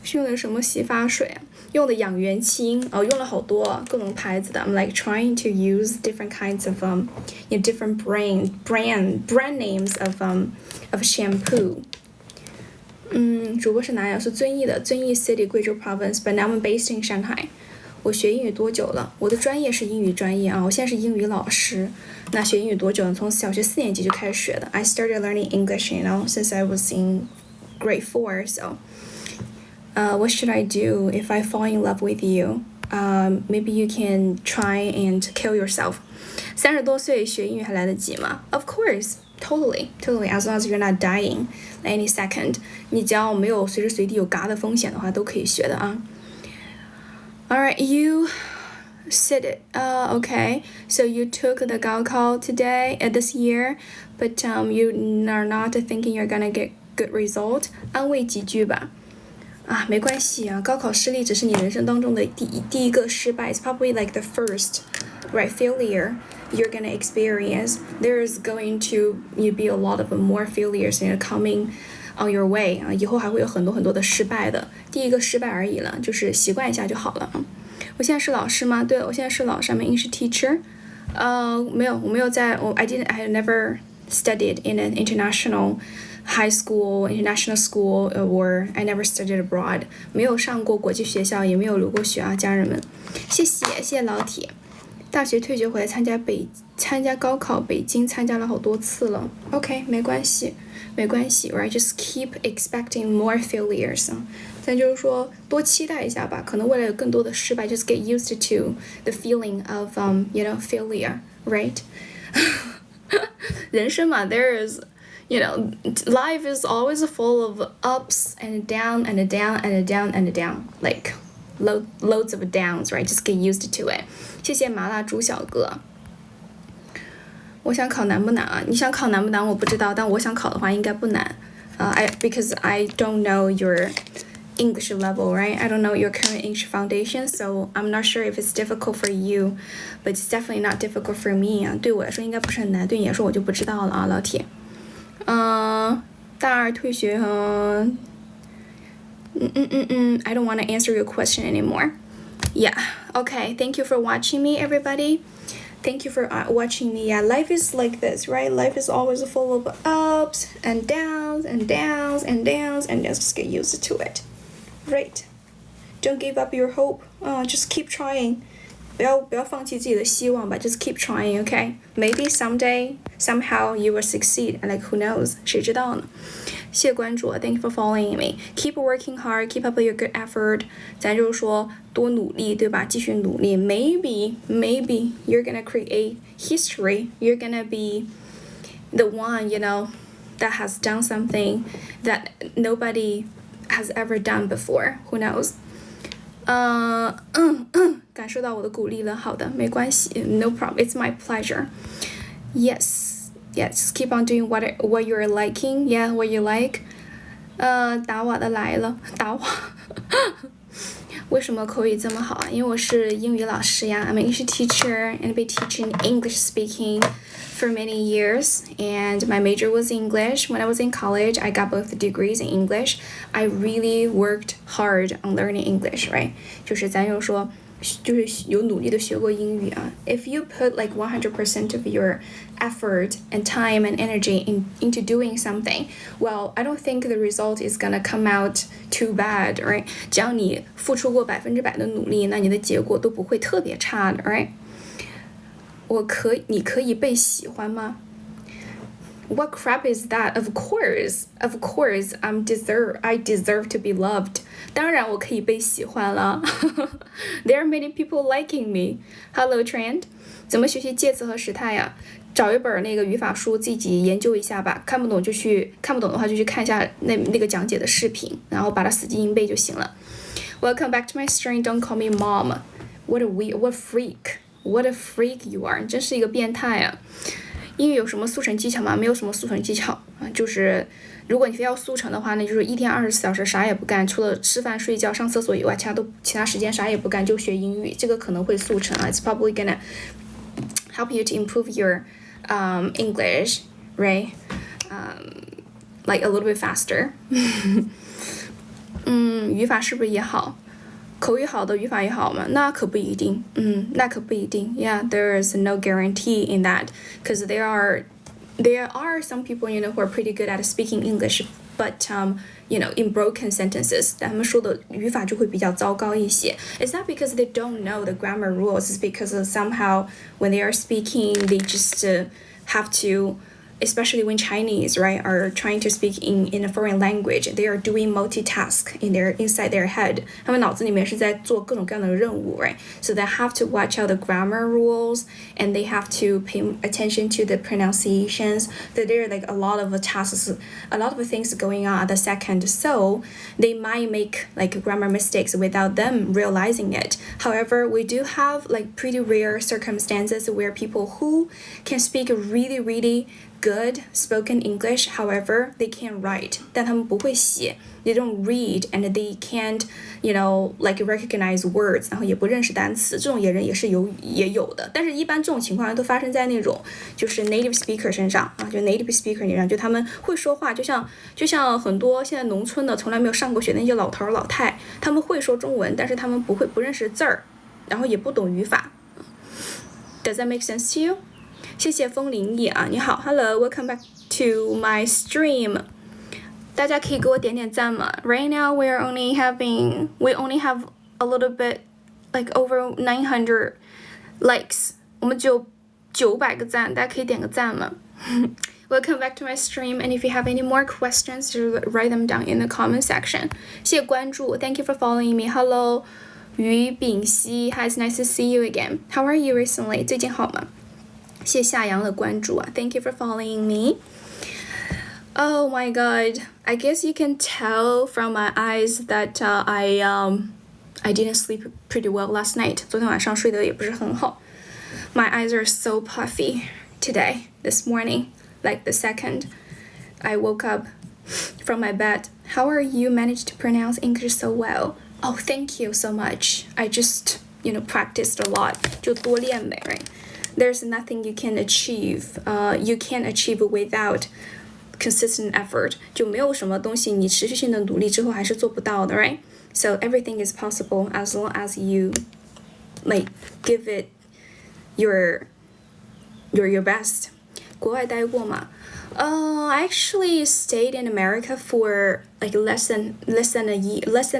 是用的什么洗发水啊？用的养元清哦，用了好多各种牌子的。I'm like trying to use different kinds of different brand names of shampoo. 主播是哪里？是遵义的，遵义 City 贵州 Province，but now I'm based in Shanghai. 我学英语多久了？我的专业是英语专业啊，我现在是英语老师。那学英语多久呢？从小学4年级就开始学的。I started learning English, since I was in grade 4, so. What should I do if I fall in love with you? Maybe you can try and kill yourself. 30多岁学英语还来得及吗？ Of course, totally. As long as you're not dying any second. 你只要没有随时随地有嘎的风险的话，都可以学的啊。Alright, you said it. Okay. So you took the 高考 today, this year, but you are not thinking you're gonna get good result. 安慰几句吧。啊，没关系啊，高考失利只是你人生当中的第一个失败。It's probably like the first, right, failure you're gonna experience. There's going to be a lot of more failures coming on your way 啊，以后还会有很多很多的失败的。第一个失败而已了，就是习惯一下就好了啊。我现在是老师吗？对，我现在是老师。I'm an English teacher. 没有，我没有在，I had never studied in an international high school, international school, or I never studied abroad. 没有上过国际学校，也没有留过学啊，家人们。谢谢老铁。大学退学回来参加高考，北京参加了好多次了。OK， 没关系 ，right? Just keep expecting more failures. 咱就是说多期待一下吧，可能未来有更多的失败。Just get used to the feeling of failure, right? 人生嘛 life is always full of ups and down and down and down and down, like loads of downs, right? Just get used to it. 谢谢麻辣猪小哥。我想考难不难啊？你想考难不难我不知道，但我想考的话应该不难。Because I don't know your English level, right? I don't know your current English foundation, so I'm not sure if it's difficult for you, but it's definitely not difficult for me. 对我来说应该不是很难，对你来说我就不知道了啊，老铁。大二退学I don't want to answer your question anymore. Yeah, okay, thank you for watching me, everybody. Thank you for watching me. Yeah, life is like this, right? Life is always full of ups and downs and downs and downs, and just get used to it. Right? Don't give up your hope. Just keep trying. 不要放弃自己的希望吧 Just keep trying, okay? Maybe someday, somehow you will succeed. Like, who knows? 谁知道呢？谢谢关注 Thank you for following me. Keep working hard. Keep up your good effort. 咱就是说多努力，对吧？继续努力。Maybe you're gonna create history. You're gonna be the one, that has done something that nobody has ever done before. Who knows? 感受到我的鼓励了，好的，没关系 ，No problem. It's my pleasure. Yes, keep on doing what you're liking. Yeah, what you like. 打我的来了，打我。为什么口语这么好啊？因为我是英语老师呀。I'm an English teacher and been teaching English speaking for many years, and my major was English. When I was in college, I got both degrees in English. I really worked hard on learning English, right? 就是咱就说，就是有努力的学过英语啊。If you put like 100% of your effort and time and energy into doing something, well, I don't think the result is gonna come out too bad, right? 只要你付出过100%的努力，那你的结果都不会特别差的 ，right? 你可以被喜欢吗？ What crap is that? Of course, I deserve to be loved. 当然我可以被喜欢了。There are many people liking me. Hello, Trent. 怎么学习介词和时态呀？找一本那个语法书自己研究一下吧。看不懂的话就去看一下那个讲解的视频，然后把它死记硬背就行了。Welcome back to my stream. Don't call me mom. What a freak you are. 你真是一个变态啊。英语有什么速成技巧吗？没有什么速成技巧啊，就是如果你非要速成的话，那就是一天24小时啥也不干，除了吃饭睡觉上厕所以外，其他时间啥也不干就学英语，这个可能会速成啊。It's probably gonna help you to improve your English, right? Like a little bit faster. 语法是不是也好？口语好的语法也好吗？那可不一定。那可不一定。Yeah, there is no guarantee in that, because there are some people, who are pretty good at speaking English, but in broken sentences, 他们说的语法就会比较糟糕一些。Is that because they don't know the grammar rules? Is because somehow when they are speaking, they just have to, especially when Chinese, right, are trying to speak in a foreign language, they are doing multitask inside their head. 他们脑子里面是在做各种各样的任务 right? So they have to watch out the grammar rules, and they have to pay attention to the pronunciations. So there are like a lot of tasks, a lot of things going on at the second. So they might make like grammar mistakes without them realizing it. However, we do have like pretty rare circumstances where people who can speak really, really good spoken English, however, they can write, 但他们不会写 they don't read, and they can't, like recognize words, 然后也不认识单词，这种人也是有的，但是一般这种情况都发生在那种就是 native speaker 身上啊，就 native speaker 身上，就他们会说话，就像很多现在农村的从来没有上过学的那些老头老太，他们会说中文，但是他们不认识字儿，然后也不懂语法。Does that make sense to you? 谢谢风铃叶啊，你好 ，Hello, welcome back to my stream. 大家可以给我点点赞吗 ？Right now we only have a little bit, like over 900 likes. 我们只有900个赞，大家可以点个赞吗？Welcome back to my stream, and if you have any more questions, just write them down in the comment section. 谢谢关注 ，Thank you for following me. Hello, 于炳熙 ，Hi, it's nice to see you again. How are you recently? 最近好吗？谢谢夏阳的关注啊 ，Thank you for following me. Oh my God, I guess you can tell from my eyes that I didn't sleep pretty well last night. 昨天晚上睡得也不是很好。My eyes are so puffy today, this morning, like the second I woke up from my bed. How are you managed to pronounce English so well? Oh, thank you so much. I just, practiced a lot. 就多练呗 right? There's nothing you can achieve. You can't achieve without consistent effort. 就没有什么东西你持续性的努力之后还是做不到的 right? So everything is possible as long as you like give it your best. 国外待过吗？I actually stayed in America for like less than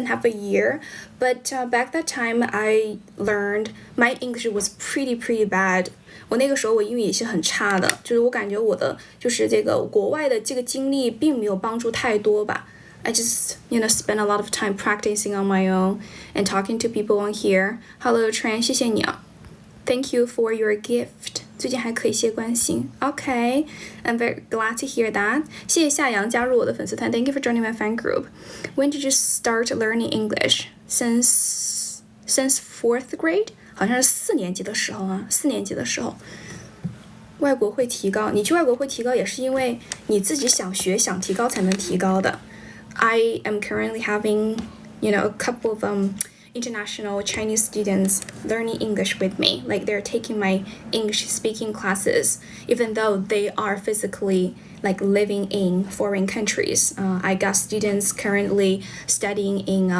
half a year, but back that time I learned my English was pretty bad. 我那个时候我英语也是很差的，就是我感觉我的就是这个国外的这个经历并没有帮助太多吧。I just spent a lot of time practicing on my own and talking to people on here. Hello, Tran, 谢谢你啊。Thank you for your gift. 最近还可以，谢关心。Okay, I'm very glad to hear that. 谢谢夏阳加入我的粉丝团。Thank you for joining my fan group. When did you start learning English? Since 4th grade? 好像是4年级的时候啊，4年级的时候。外国会提高，你去外国会提高，也是因为你自己想学、想提高才能提高的。I am currently having, a couple of international Chinese students learning English with me. Like they're taking my English speaking classes, even though they are physically like living in foreign countries. I got students currently studying in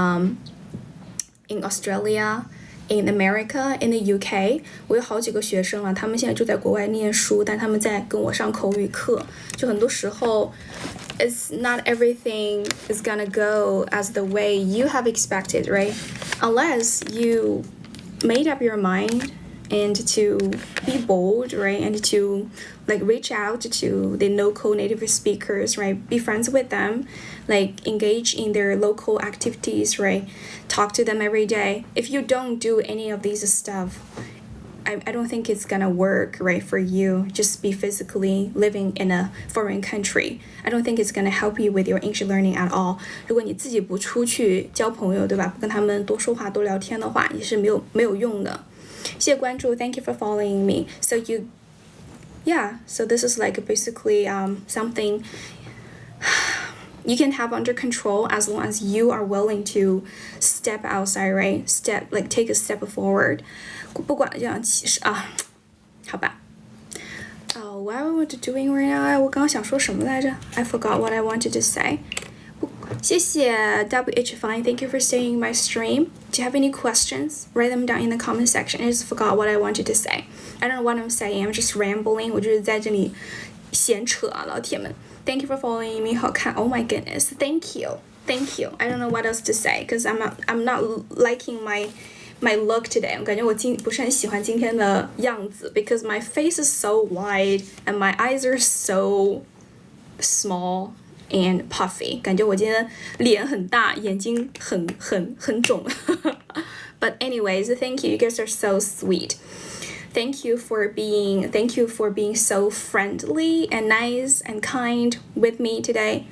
Australia, in America, in the UK. 我有好几个学生啊，他们现在就在国外念书，但他们在跟我上口语课。就很多时候it's not everything is gonna go as the way you have expected, right? Unless you made up your mind and to be bold, right? And to like reach out to the local native speakers, right? Be friends with them, like engage in their local activities, right? Talk to them every day. If you don't do any of these stuff, I don't think it's gonna work, right, for you. Just be physically living in a foreign country. I don't think it's gonna help you with your English learning at all. 如果你自己不出去交朋友，对吧？不跟他们多说话、多聊天的话，也是没有用的。谢谢关注 ，Thank you for following me. So this is like basically something you can have under control as long as you are willing to step outside, right? Take a step forward. 不管这样其实啊，好吧。What I want to doing right now? 我刚刚想说什么来着 ？I forgot what I wanted to say. 谢谢 WH Fine. Thank you for staying in my stream. Do you have any questions? Write them down in the comment section. I just forgot what I wanted to say. I don't know what I'm saying. I'm just rambling. 我就是在这里闲扯啊，老铁们。Thank you for following me. 好看。Oh my goodness. Thank you. Thank you. I don't know what else to say because I'm not liking my look today. 我感觉我不是很喜欢今天的样子 because my face is so wide and my eyes are so small and puffy. 感觉我今天脸很大，眼睛很肿。But anyways, thank you. You guys are so sweet. Thank you for being so friendly and nice and kind with me today.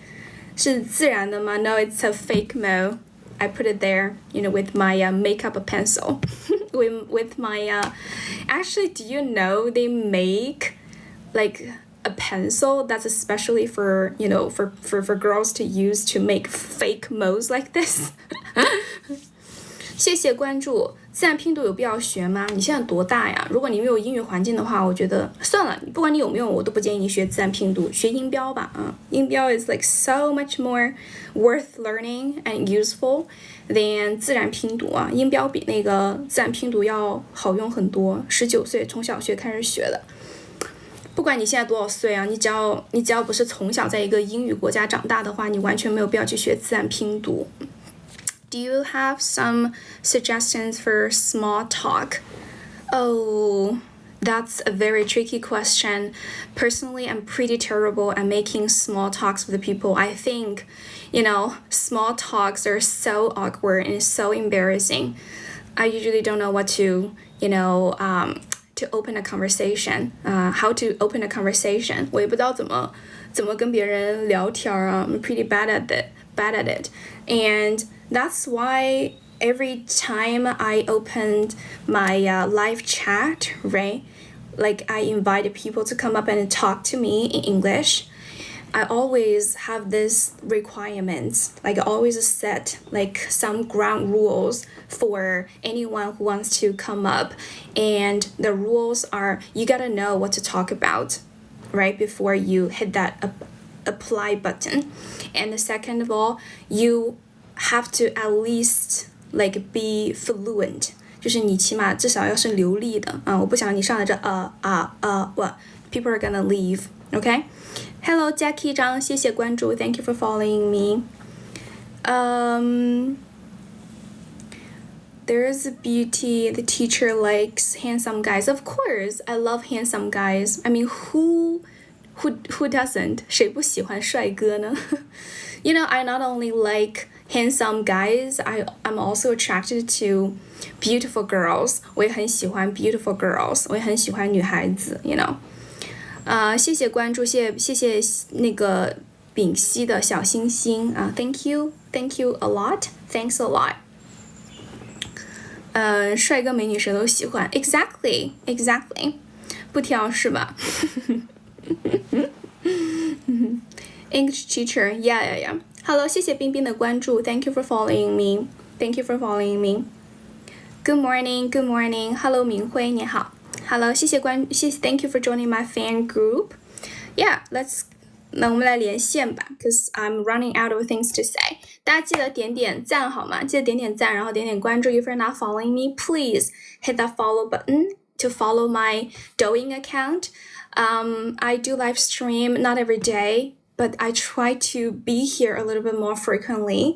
是自然的吗? No, it's a fake mo. I put it there, with my makeup pencil. with my actually, do you know they make like a pencil that's especially for for girls to use to make fake mo's like this? 谢谢关注。自然拼读有必要学吗？你现在多大呀？如果你没有英语环境的话，我觉得算了，不管你有没有，我都不建议你学自然拼读，学音标吧。音标 is like so much more worth learning and useful than 自然拼读啊。音标比那个自然拼读要好用很多。19岁从小学开始学的。不管你现在多少岁啊，你只要不是从小在一个英语国家长大的话，你完全没有必要去学自然拼读。Do you have some suggestions for small talk? Oh, that's a very tricky question. Personally, I'm pretty terrible at making small talks with people. I think, small talks are so awkward and so embarrassing. I usually don't know what to open a conversation. How to open a conversation. 我也不知道怎么跟别人聊天啊。I'm pretty bad at it. And that's why every time I opened my live chat, right? Like I invited people to come up and talk to me in English. I always have this requirements, like I always set like some ground rules for anyone who wants to come up. And the rules are you gotta know what to talk about, right? Before you hit that apply button. And the second of all, you have to at least like be fluent. 就是你起码至少要是流利的我不想你上来这what people are gonna leave. Okay? Hello, Jackie 张，谢谢关注 Thank you for following me. There's a beauty. The teacher likes handsome guys. Of course, I love handsome guys. I mean, who doesn't? 谁不喜欢帅哥呢？I not only like handsome guys, I'm also attracted to beautiful girls. 我也很喜欢 beautiful girls. 我也很喜欢女孩子 谢谢关注，谢谢那个丙烯的小星星Thank you a lot. Thanks a lot. 帅哥美女谁都喜欢 Exactly. 不挑是吧English teacher, yeah. Hello, 谢谢冰冰的关注 Thank you for following me. Good morning. Hello, 明辉你好 Hello, 谢谢 Thank you for joining my fan group. Yeah, 那我们来连线吧 because I'm running out of things to say. 大家记得点点赞好吗？记得点点赞，然后点点关注 If you're not following me, please hit that follow button to follow my Douyin account. I do live stream not every day, but I try to be here a little bit more frequently.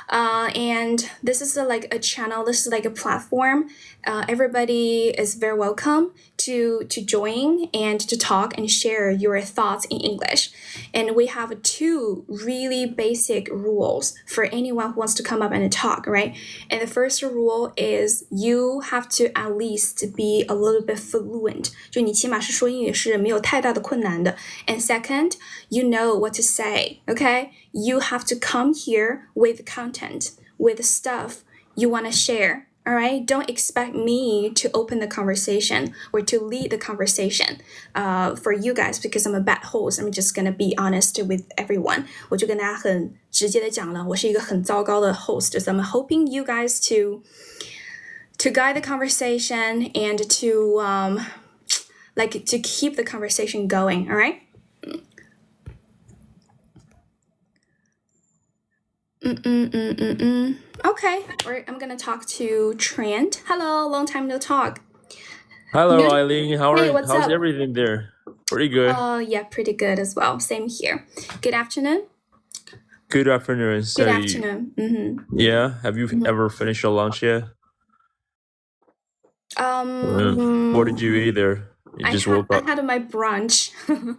And this is like a channel, this is like a platform. Everybody is very welcome to join and to talk and share your thoughts in English. And we have 2 really basic rules for anyone who wants to come up and talk, right? And the first rule is you have to at least be a little bit fluent. 就你起码是说英语是没有太大的困难的。And second, you know what to say, okay? You have to come here with content, with stuff you want to share. All right, don't expect me to open the conversation or to lead the conversation for you guys because I'm a bad host. I'm just gonna be honest with everyone. 我就跟大家很直接的讲了，我是一个很糟糕的 host. So I'm hoping you guys to guide the conversation and to to keep the conversation going. All right. Okay, I'm gonna talk to Trent. Hello, long time no talk. Hello, Aileen. What's How's up? everything there? Pretty good. Yeah, pretty good as well. Same here. Good afternoon. Good afternoon. Good afternoon. Yeah, have you ever finished your lunch yet? What did you eat there? You just woke I up. had my brunch.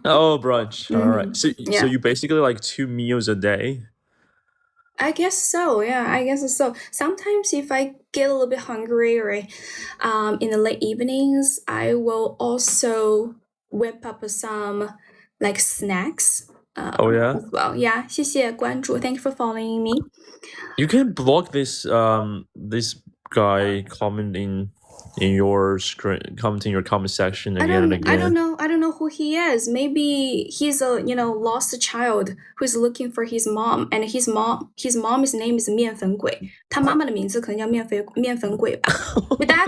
Oh, brunch. All right. So Yeah. you basically like 2 meals a day? I guess so. Yeah, I guess so. Sometimes if I get a little bit hungry or in the late evenings, I will also whip up some like snacks Oh yeah. as well. Yeah, 谢谢关注. Thank you for following me. You can block this guy commenting in your comment section again and again. I don't know who he is. Maybe he's a lost child who's looking for his mom, and his mom's name is 面粉鬼。他妈妈的名字可能叫面粉鬼吧。就大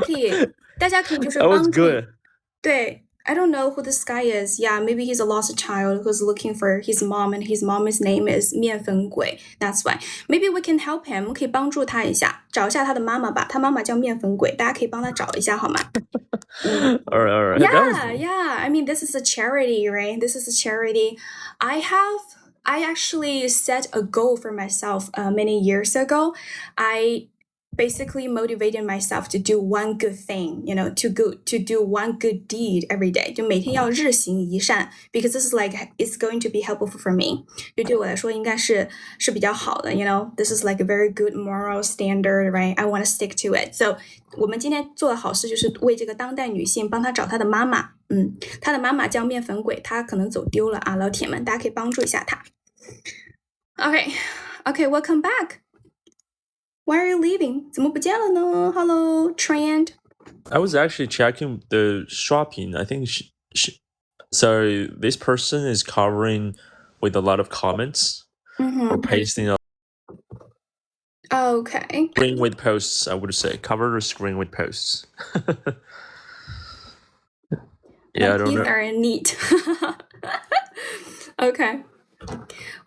家可以就是 That was 帮助。 good. 对 I don't know who this guy is. Yeah, maybe he's a lost child who's looking for his mom, and his mom's name is 面粉鬼. That's why. Maybe we can help him. 我们可以帮助他一下，找一下他的妈妈吧。他妈妈叫面粉鬼，大家可以帮他找一下好吗？ All right. Yeah. I mean, this is a charity, right? This is a charity. I actually set a goal for myself many years ago. I basically motivated myself to do one good thing, to do one good deed every day. 就每天要日行一善 because this is like it's going to be helpful for me. 就对我来说应该是比较好的 This is like a very good moral standard, right? I want to stick to it. So 我们今天做的好事就是为这个当代女性帮她找她的妈妈。她的妈妈叫面粉鬼，她可能走丢了啊，老铁们，大家可以帮助一下她。Okay, welcome back. Why are you leaving? 怎么不见了呢 Hello, Trent. I was actually checking the shopping. I think so this person is covering with a lot of comments or pasting a Okay. screen with posts, I would say. Cover the screen with posts. Yeah, I don't know. Are neat. Okay.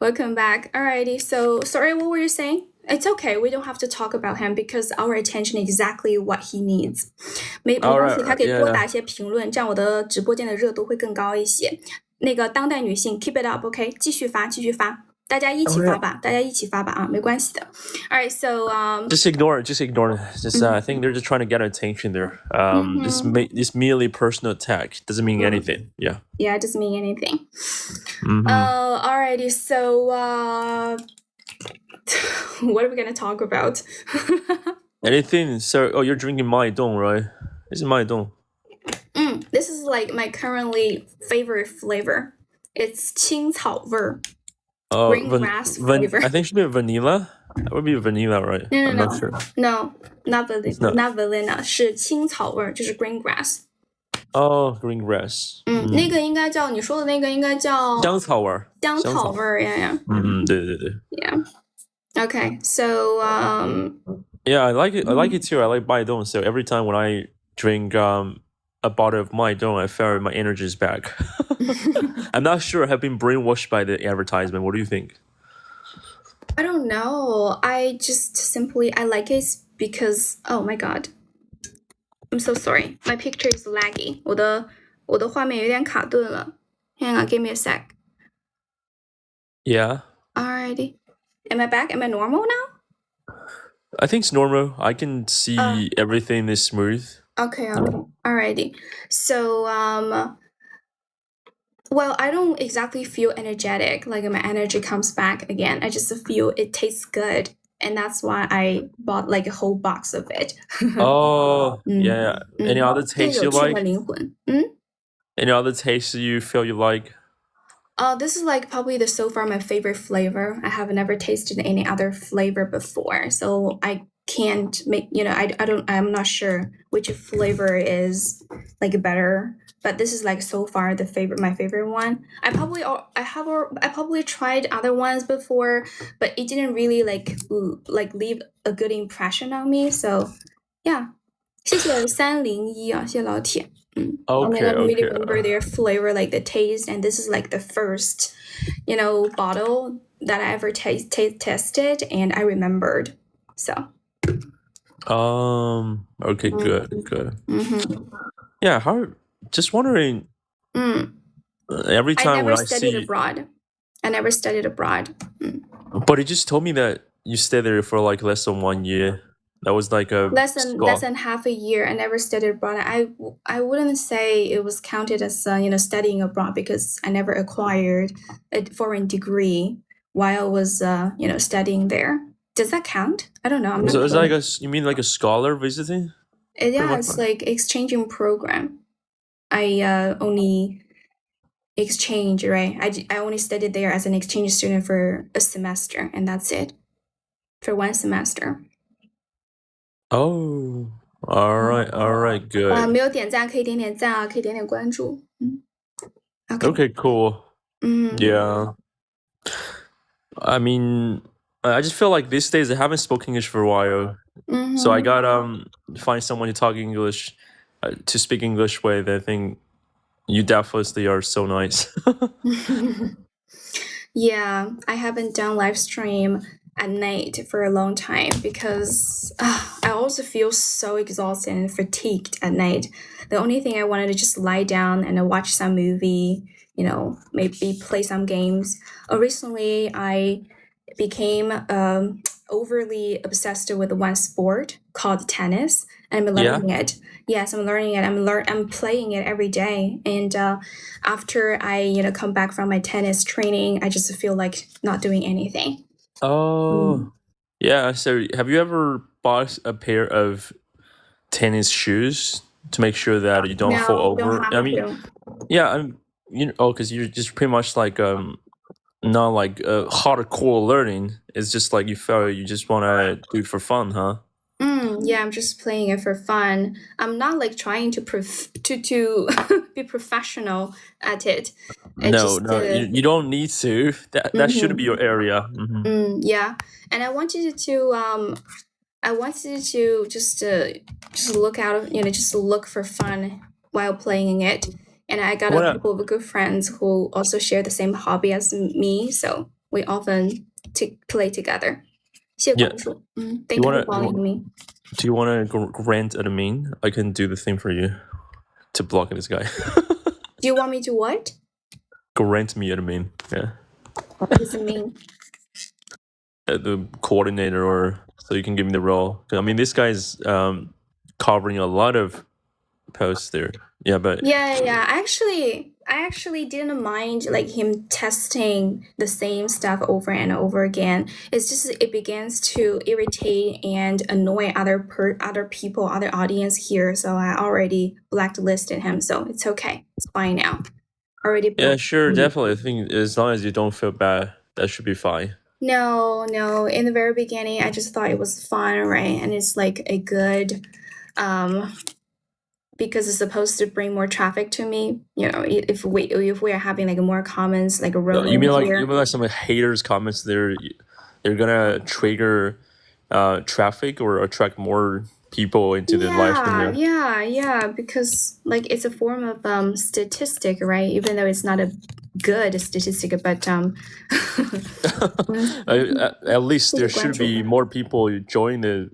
Welcome back. Alrighty. So, sorry, what were you saying? It's okay. We don't have to talk about him because our attention is exactly what he needs. 没关系，他可以多打一些评论，这样我的直播间的热度会更高一些。那个当代女性 ，keep it up, OK？ 继续发。大家一起发吧啊，没关系的。All right, so just ignore it. I think they're just trying to get attention there. This merely personal attack doesn't mean anything. Yeah. Yeah, it doesn't mean anything. Alrighty, so what are we gonna talk about? Anything? So, you're drinking 麦冻, right? This is 麦冻. This is like my currently favorite flavor. It's 青草味儿。Green grass flavor. I think it should be vanilla. That would be vanilla, right? I'm not sure. No, not vanilla. 是青草味儿，就是 green grass. Oh, green grass. 那个应该叫你说的那个应该叫香草味儿。Yeah. 对。Yeah. Okay, so yeah, I like it. I like it too. I like 麦冻. So every time when I drink a bottle of 麦冻, I feel my energy is back. I'm not sure. I have been brainwashed by the advertisement. What do you think? I don't know. I just simply I like it because oh my god. I'm so sorry. My picture is laggy. 我的画面有点卡顿了。Hang on, give me a sec. Yeah. Alrighty. Am I back? Am I normal now? I think it's normal. I can see everything is smooth. Okay. Alrighty. So well, I don't exactly feel energetic, like my energy comes back again. I just feel it tastes good, and that's why I bought like a whole box of it. Oh, yeah. Any other taste you like? 灵魂。Any other taste you feel you like? This is like probably so far my favorite flavor. I have never tasted any other flavor before, so I can't make I'm not sure which flavor is like better, but this is like so far my favorite one. I probably tried other ones before, but it didn't really like leave a good impression on me. So yeah, 谢谢301啊，谢谢老铁。Okay. I really remember their flavor, like the taste, and this is like the first, bottle that I ever tested, and I remembered. So. Okay, good. Mm-hmm. Yeah, just wondering, every I time never when I studied see, abroad. I never studied abroad. but you just told me that you stayed there for like less than 1 year. That was like a Less than half a year. I never studied abroad. I wouldn't say it was counted as studying abroad because I never acquired a foreign degree while I was studying there. Does that count? I don't know. I'm not So it's sure. like you mean like a scholar visiting? Pretty Yeah, much, it's right? like exchanging program. I only exchange, right? I only studied there as an exchange student for a semester, and that's it. For one semester. Oh, all right, good. 没有点赞可以点点赞啊，可以点点关注。OK。 Okay, cool. 嗯 Yeah. I mean, I just feel like these days I haven't spoken English for a while, so I 嗯 got find someone to talk English, to speak English with. I think you definitely are so nice. Yeah, I haven't done live stream at night for a long time because I also feel so exhausted and fatigued at night. The only thing I wanted to just lie down and watch some movie, maybe play some games. Recently, I became overly obsessed with one sport called tennis, and I'm Yeah. learning it. Yes, I'm learning it. I'm playing it every day, and after I come back from my tennis training, I just feel like not doing anything. Oh, yeah. So, have you ever bought a pair of tennis shoes to make sure that you don't fall No, don't over? have I mean, to. yeah, because you're just pretty much like not like hardcore learning. It's just like you feel you just want to do it for fun, huh? Yeah, I'm just playing it for fun. I'm not like trying to to be professional at it. It No, just no, you don't need to. That should be your area. yeah, and I wanted to just look out, just look for fun while playing it. And I got a What? couple of good friends who also share the same hobby as me, so we often play together. 谢谢 Yeah. 关注. You Thank you for wanna? following me. Do you want to grant admin? I can do the thing for you to block this guy. Do you want me to what? Grant me admin. Yeah. What does it mean? The coordinator, or so you can give me the role. I mean, this guy's covering a lot of posts there. Yeah, but Yeah. I actually didn't mind like him testing the same stuff over and over again. It's just it begins to irritate and annoy other people, other audience here. So I already blacklisted him. So it's okay. It's fine now. Already yeah, blocked. sure, definitely. I think as long as you don't feel bad, that should be fine. No. In the very beginning, I just thought it was fun, right? And it's like a good because it's supposed to bring more traffic to me. If we are having like more comments like rolling You mean here. some haters comments there? They're gonna trigger traffic or attract more people into the live stream. Yeah, because like it's a form of statistic, right? Even though it's not a good statistic, but At least there should be more people join the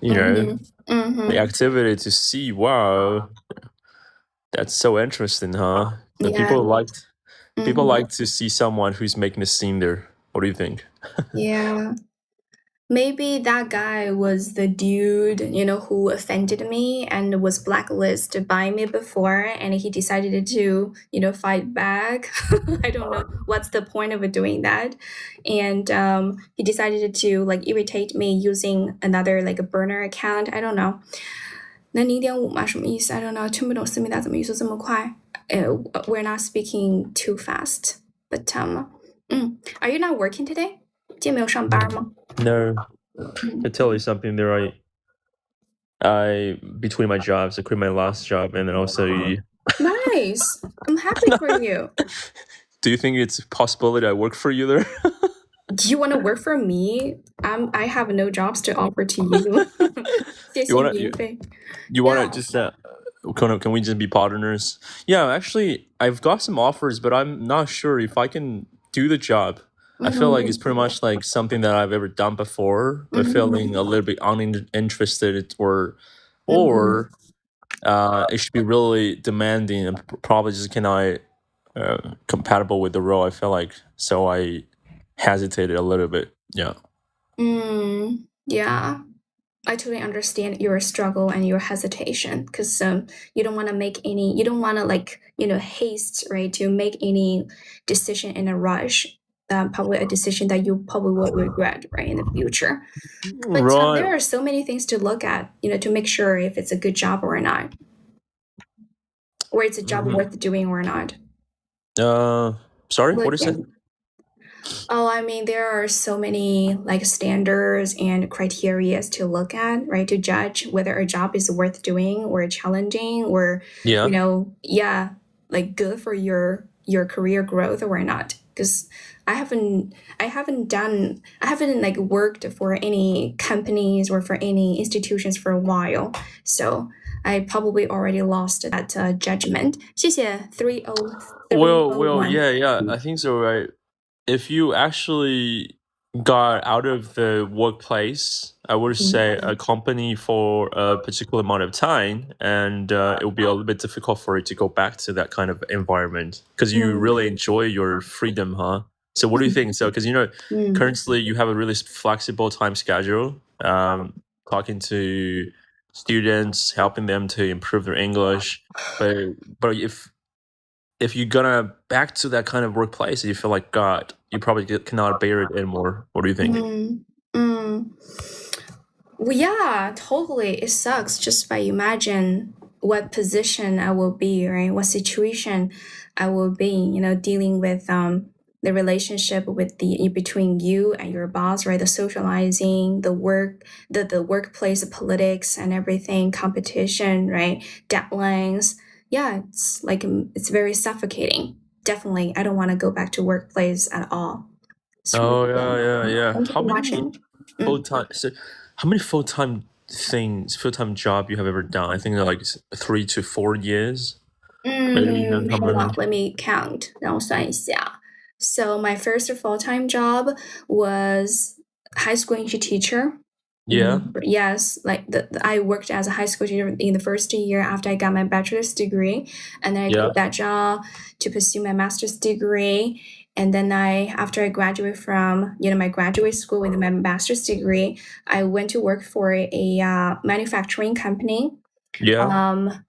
the activity to see. Wow, that's so interesting, huh? The yeah. people like to see someone who's making a scene there. What do you think? Yeah. Maybe that guy was the dude, who offended me and was blacklisted by me before, and he decided to, fight back. I don't know what's the point of doing that. And he decided to like irritate me using another like a burner account. I don't know. 那0.5嘛，什么意思 ？I don't know，听不懂思密达怎么语速这么快。We're not speaking too fast, but are you not working today? 今天没有上班吗？ No, to tell you something there, I between my jobs, I quit my last job, and then also. Nice. I'm happy for you. Do you think it's a possibility I work for you there? Do you want to work for me? I have no jobs to offer to you. 谢谢免费。You want to just can we just be partners? Yeah, actually, I've got some offers, but I'm not sure if I can do the job. I feel like it's pretty much like something that I've ever done before, but feeling a little bit uninterested or it should be really demanding and probably just cannot compatible with the role. I feel like so I hesitated a little bit. Yeah. Yeah. I totally understand your struggle and your hesitation because you don't want to you don't want to haste, right, to make any decision in a rush. Probably a decision that you probably will regret, right, in the future. But Right. there are so many things to look at, to make sure if it's a good job or not, or it's a job worth doing or not. Sorry, what is it? Oh, I mean, there are so many standards and criteria to look at, right, to judge whether a job is worth doing or challenging or good for your career growth or not. Because I haven't worked for any companies or for any institutions for a while, so I probably already lost that judgment. 谢谢 Well, yeah, I think so, right? If you actually got out of the workplace, I would say a company for a particular amount of time, and it will be a little bit difficult for you to go back to that kind of environment because you really enjoy your freedom, huh? So what do you think? So because currently you have a really flexible time schedule, talking to students, helping them to improve their English, but if you're gonna back to that kind of workplace, you feel like God, you probably cannot bear it anymore. What do you think? Well, yeah, totally. It sucks just by imagine what position I will be, right? What situation I will be, dealing with the relationship with between you and your boss, right? The socializing, the workplace politics and everything, competition, right? Deadlines. Yeah, it's very suffocating. Definitely, I don't want to go back to workplace at all. Oh yeah. Thank you for watching. How many full time job you have ever done? I think they're like 3 to 4 years. Maybe Hang on, let me count. 让我算一下. So my first full-time job was high school English teacher. Yeah. Yes, I worked as a high school teacher in the first year after I got my bachelor's degree, and then I quit that job to pursue my master's degree. And then after I graduated from my graduate school with my master's degree, I went to work for a manufacturing company.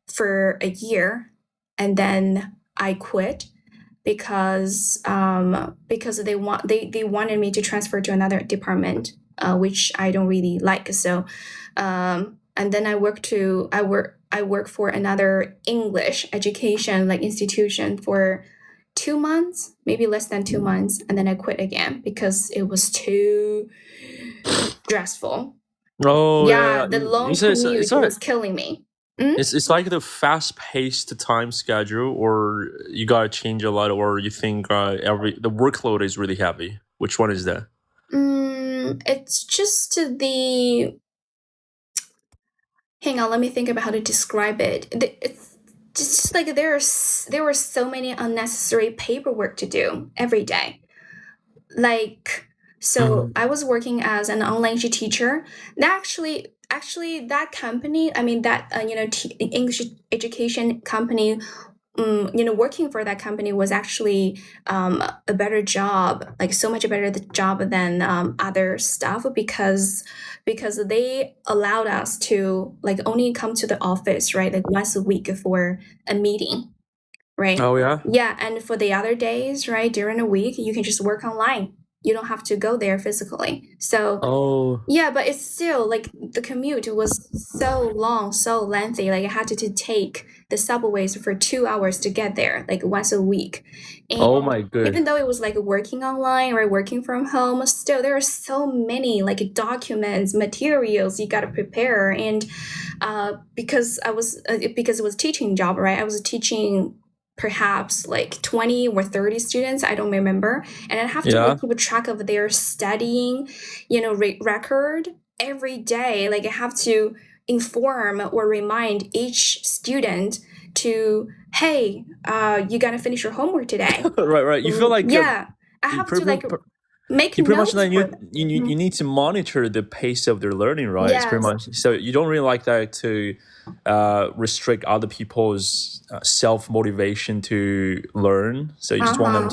For a year, and then I quit because they wanted me to transfer to another department, which I don't really like. So, and then I work for another English education institution for 2 months, maybe less than 2 months, and then I quit again because it was too stressful. Oh yeah. The long commute was killing me. It's like the fast-paced time schedule, or you gotta change a lot, or you think the workload is really heavy. Which one is that? It's just hang on, let me think about how to describe it. It's just like there were so many unnecessary paperwork to do every day. I was working as an online teacher. Actually, that company, I mean that English education company, working for that company was actually a better job, so much better job than other stuff because they allowed us to only come to the office, right, once a week for a meeting, right? Oh yeah. Yeah, and for the other days, right, during the week, you can just work online. You don't have to go there physically. So yeah, but it's still the commute was so long, so lengthy. I had to take the subways for 2 hours to get there, once a week. And oh my god. Even though it was working online or working from home, still there are so many documents, materials you gotta prepare. And because it was a teaching job, right? I was teaching perhaps 20 or 30 students, I don't remember, and I have to keep a track of their studying record every day. I have to inform or remind each student to, hey, you gotta finish your homework today. right. You feel like I have to make you pretty much notes like for them. you need to monitor the pace of their learning, right? It's pretty Yes. much so you don't really like that to restrict other people's self motivation to learn. So you just want them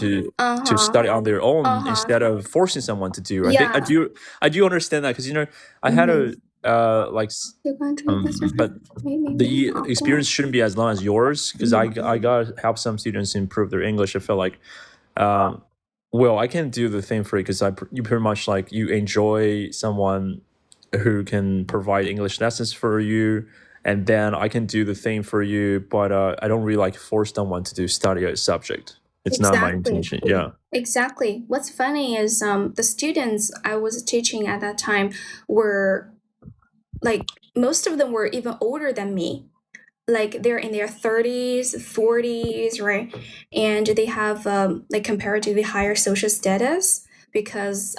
to study on their own instead of forcing someone to do. I think Yeah. I do understand that because I had a like but the experience shouldn't be as long as yours because I got help some students improve their English. I felt like well, I can do the thing for you because you pretty much like you enjoy someone who can provide English lessons for you, and then I can do the thing for you, but I don't really like force someone to study a subject. It's not my intention. Yeah. Exactly. What's funny is the students I was teaching at that time were like most of them were even older than me. Like they're in their 30s, 40s, right? And they have like comparatively higher social status because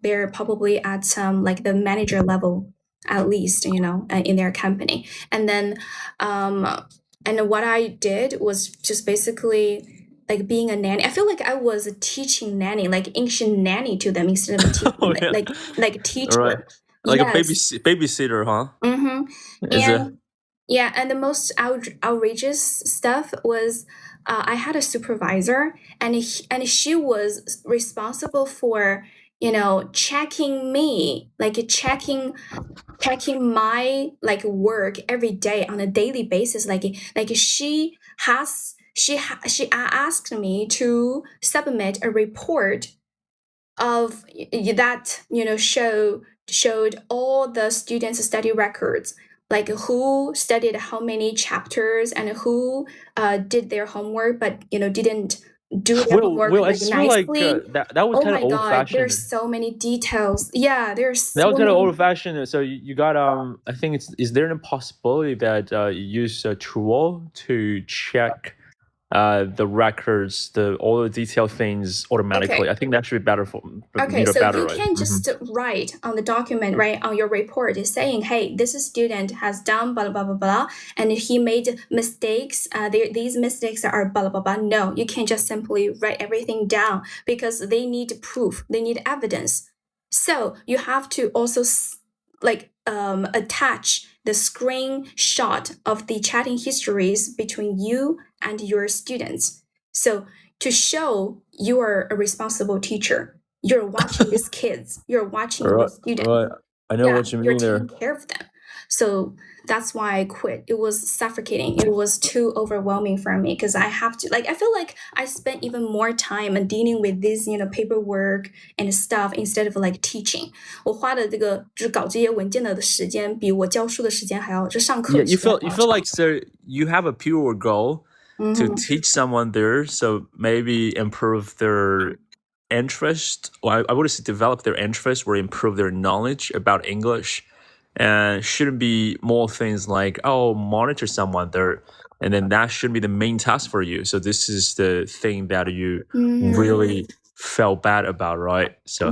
they're probably at like the manager level at least, in their company. And then and what I did was just basically like being a nanny. I feel like I was a teaching nanny, like ancient nanny to them instead of a teaching, Oh, yeah. like teacher. Right. Like a Yes. babysitter, huh? Mm-hmm. Is it? And yeah, and the most outrageous stuff was I had a supervisor, and she was responsible for checking me, like checking my like work every day on a daily basis. Like she asked me to submit a report of that showed all the students' study records, like who studied how many chapters and who did their homework but didn't do their homework Well, I like just feel like nicely. that was Oh kind of my old god, there's fashioned. so many details. Yeah, there's That was so kind of many. old fashioned. So you got I think is there a possibility that you use a tool to check the records, all the detailed things automatically? Okay. I think that should be better for Okay, so better, you right? can just write on the document, right, on your report, saying, hey, this student has done blah, blah, blah, blah, and he made mistakes. These mistakes are blah, blah, blah. No, you can't just simply write everything down because they need proof. They need evidence. So you have to also attach the screenshot of the chatting histories between you and your students. So to show you are a responsible teacher, you're watching these kids, you're watching Right, these students. right. I know what you You're mean there. taking care of them. So that's why I quit. It was suffocating. It was too overwhelming for me because I have to I feel like I spent even more time dealing with this paperwork and stuff instead of like teaching. 我花的这个就是搞这些文件的时间，比我教书的时间还要，就上课 Yeah, 的时间还要 you feel like so you have a pure goal to Mhm. teach someone there, so maybe improve their interest, or I would say develop their interest or improve their knowledge about English. And shouldn't be more things like, oh, monitor someone there, and then that should be the main task for you. So this is the thing that you really felt bad about, right? So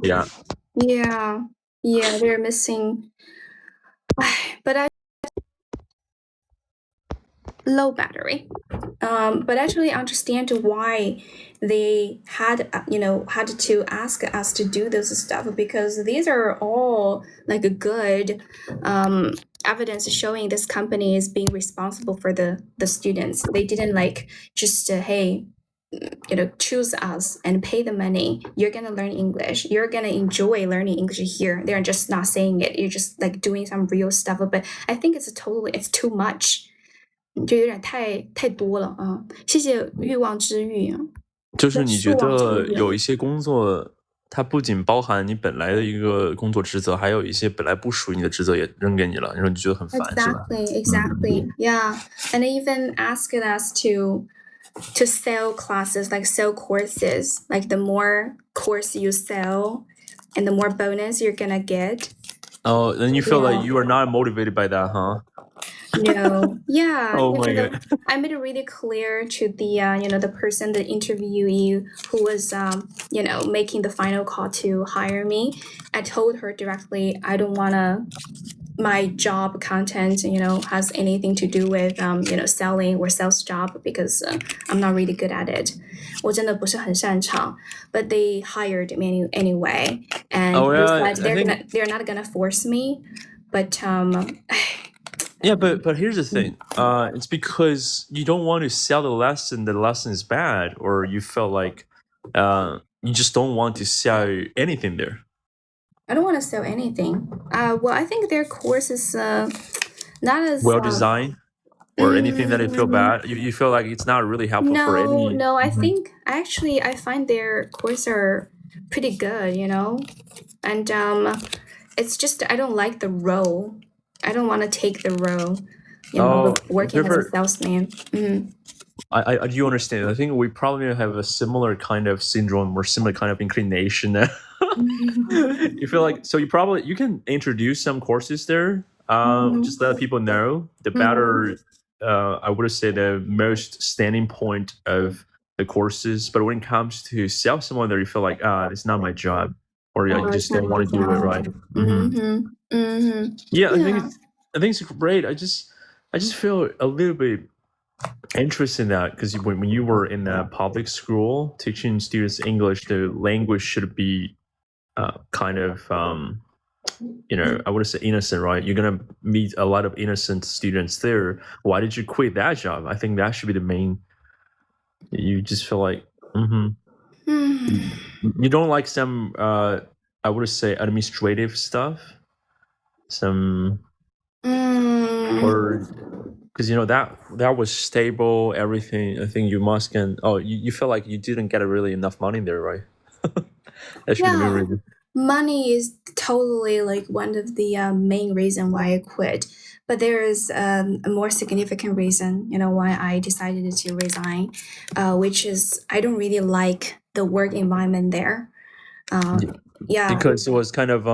yeah. Yeah, they're missing. But I low battery. But actually understand why they had to ask us to do this stuff, because these are all like a good evidence showing this company is being responsible for the students. They didn't just hey, choose us and pay the money. You're gonna learn English. You're gonna enjoy learning English here. They're just not saying it. You're just like doing some real stuff. But I think it's too much. 就有点太多了啊！谢谢欲望之欲啊，就是你觉数望之欲。得有一些工作，它不仅包含你本来的一个工作职责，还有一些本来不属于你的职责也扔给你了，然后你就觉得很烦，是吧？ Exactly, yeah. And they even asked us to sell classes, like sell courses. Like the more course you sell, and the more bonus you're gonna get. Oh, then you feel like you are not motivated by that, huh? No, yeah. Oh my god. I made it really clear to the the person, the interviewee who was making the final call to hire me. I told her directly, I don't wanna my job content, has anything to do with selling or sales job because I'm not really good at it. 我真的不是很擅长 but they hired me anyway, and they said they're not gonna force me, but Yeah, but here's the thing. It's because you don't want to sell the lesson is bad, or you felt like you just don't want to sell anything there. I don't want to sell anything. Well, I think their course is not as well designed, or anything that you feel bad. You feel like it's not really helpful for any. No, I think actually I find their course are pretty good, and it's just I don't like the role. I don't want to take the role, of working as a salesman. I do understand. I think we probably have a similar kind of syndrome or similar kind of inclination. You feel like so you can introduce some courses there. Just let people know the better. I would say the most standing point of the courses. But when it comes to sell someone there, you feel like it's not my job, or I just don't want to do it right. Yeah, I think it's great. I just feel a little bit interested in that because when you were in a public school teaching students English, the language should be kind of I would say innocent, right? You're gonna meet a lot of innocent students there. Why did you quit that job? I think that should be the main. You just feel like you don't like some I would say administrative stuff, some or because that was stable, everything. I think you must you feel like you didn't get really enough money there, right? That should be the main reason. Money is totally like one of the main reason why I quit, but there is a more significant reason, why I decided to resign, which is I don't really like the work environment there. Yeah, because it was kind of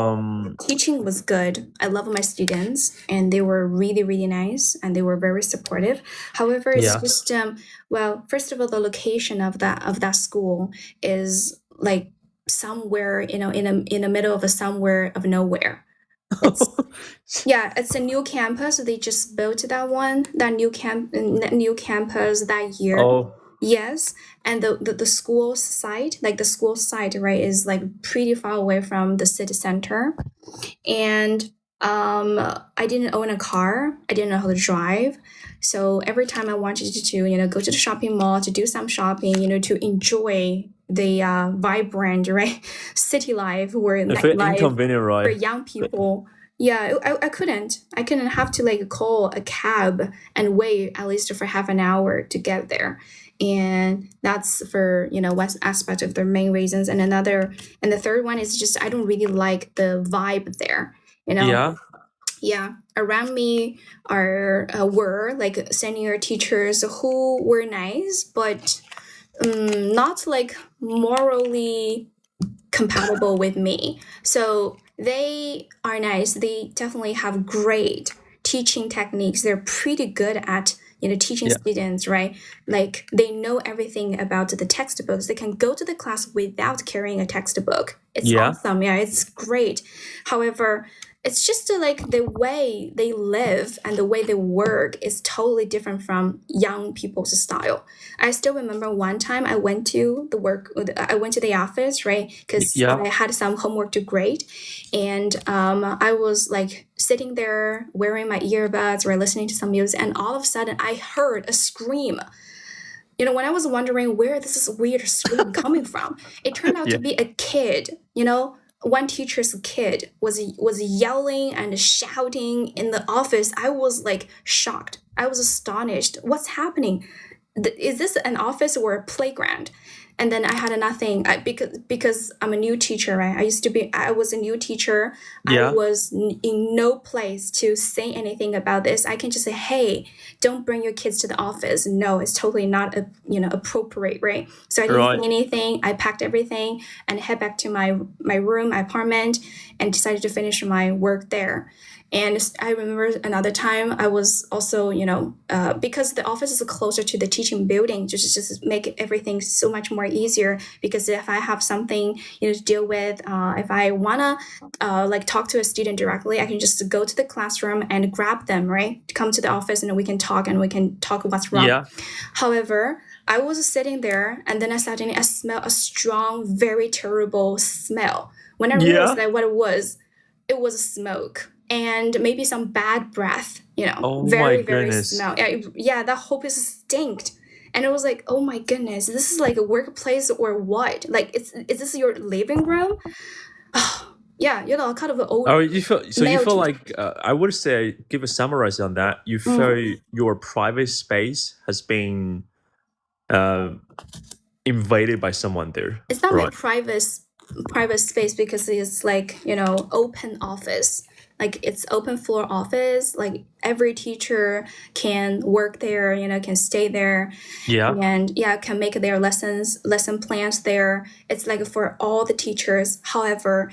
teaching was good. I love my students, and they were really, really nice, and they were very supportive. However, it's just first of all, the location of that school is like somewhere, in the middle of somewhere of nowhere. It's a new campus. They just built that new campus that year. Yes, and the school site, right, is like pretty far away from the city center, and I didn't own a car. I didn't know how to drive, so every time I wanted to go to the shopping mall to do some shopping, to enjoy the vibrant, right, city life or nightlife for young people. I couldn't have to like call a cab and wait at least for half an hour to get there. And that's for one aspect of the main reasons, and the third one is just I don't really like the vibe there. Around me were like senior teachers who were nice, but not like morally compatible with me. So they are nice. They definitely have great teaching techniques. They're pretty good at teaching students, right? Like they know everything about the textbooks. They can go to the class without carrying a textbook. It's awesome. It's great. However, it's just like the way they live and the way they work is totally different from young people's style. I still remember one time I went to the office, right? Because I had some homework to grade, and I was like sitting there wearing my earbuds or listening to some music, and all of a sudden I heard a scream. When I was wondering where this is weird scream coming from, it turned out to be a kid, one teacher's kid was yelling and shouting in the office. I was like shocked. I was astonished. What's happening? Is this an office or a playground? And then I had nothing because I'm a new teacher, right? I was a new teacher. I was in no place to say anything about this. I can just say, hey, don't bring your kids to the office. No, it's totally not appropriate, right? So I didn't say anything. I packed everything and head back to my room, my apartment, and decided to finish my work there. And I remember another time I was also, because the office is closer to the teaching building, just make everything so much more more easier because if I have something to deal with, if I wanna like talk to a student directly, I can just go to the classroom and grab them, right? Come to the office and we can talk what's wrong. Yeah. However, I was sitting there and then I suddenly smell a strong, very terrible smell. When I realized that what it was smoke and maybe some bad breath, Oh very, my very goodness. smell. Yeah, that whole place stinked. And it was like, oh my goodness, this is like a workplace or what? Like, is this your living room? Yeah, kind of an old. Oh, you feel male like I would say, give a summarize on that. You feel your private space has been invaded by someone there. It's not my right? private space because it's like open office, like it's open floor office, like every teacher can work there, can stay there, and can make their lesson plans there. It's like for all the teachers. However,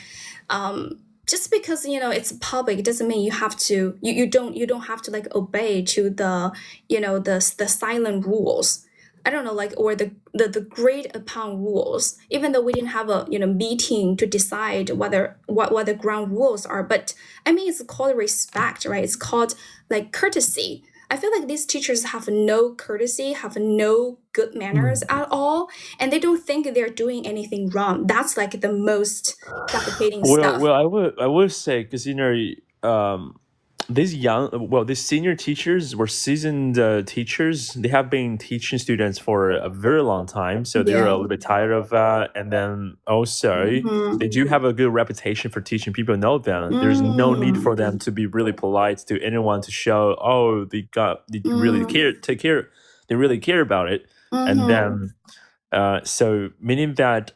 just because it's public, it doesn't mean you have to you don't have to like obey to the the silent rules. I don't know, like, or the agreed upon rules, even though we didn't have a meeting to decide what the ground rules are. But I mean, it's called respect, right? It's called like courtesy. I feel like these teachers have no courtesy, have no good manners at all, and they don't think they're doing anything wrong. That's like the most suffocating stuff. Well, I would say because these senior teachers were seasoned teachers. They have been teaching students for a very long time, so they're a little bit tired of that. And then also, they do have a good reputation for teaching. People know them. There's no need for them to be really polite to anyone to show, oh, they really care. They really care about it. And then, so meaning that.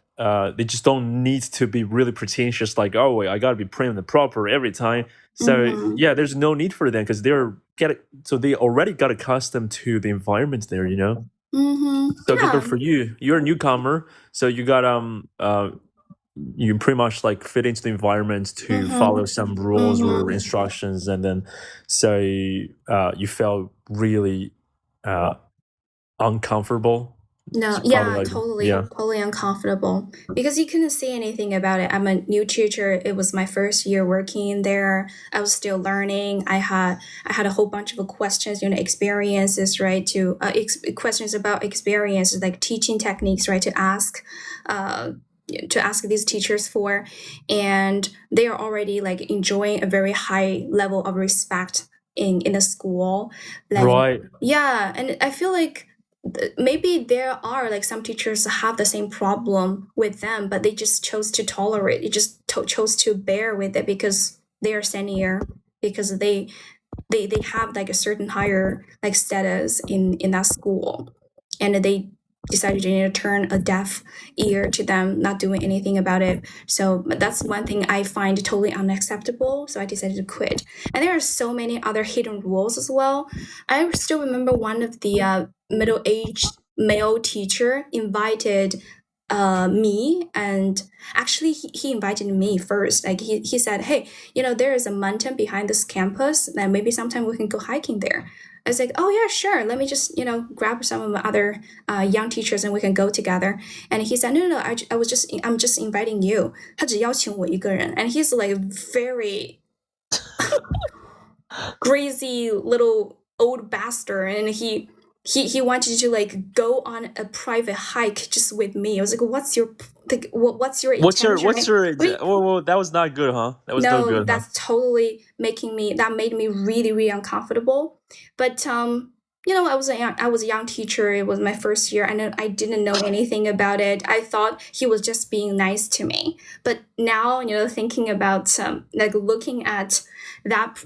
They just don't need to be really pretentious, like, oh, wait, I gotta be prim and proper every time. So yeah, there's no need for them because they already got accustomed to the environment there, So compared for you, you're a newcomer, so you got you pretty much like fit into the environment to follow some rules or instructions, and then so you felt really uncomfortable. No, totally uncomfortable because you couldn't say anything about it. I'm a new teacher. It was my first year working there. I was still learning. I had a whole bunch of questions, experiences, right? To questions about experiences, like teaching techniques, right? To ask these teachers for, and they are already like enjoying a very high level of respect in the school. Like, right. Yeah, and I feel like maybe there are like some teachers have the same problem with them, but they just chose to tolerate it, just chose to bear with it because they are senior, because they have like a certain higher like status in that school, and they decided to turn a deaf ear to them, not doing anything about it. So that's one thing I find totally unacceptable, so I decided to quit. And there are so many other hidden rules as well. I still remember one of the middle-aged male teacher invited me, and actually he invited me first. Like he said, hey, there is a mountain behind this campus, and maybe sometime we can go hiking there. I was like, oh yeah, sure. Let me just grab some of my other young teachers and we can go together. And he said, no, I'm just inviting you. 他只邀请我一个人. And he's like very crazy little old bastard, and he wanted to like go on a private hike just with me. I was like, what's your intention? Well, that was not good, huh? That was no good. That's totally made me really, really uncomfortable. But I was a young teacher. It was my first year, and I didn't know anything about it. I thought he was just being nice to me. But now, thinking about like looking at that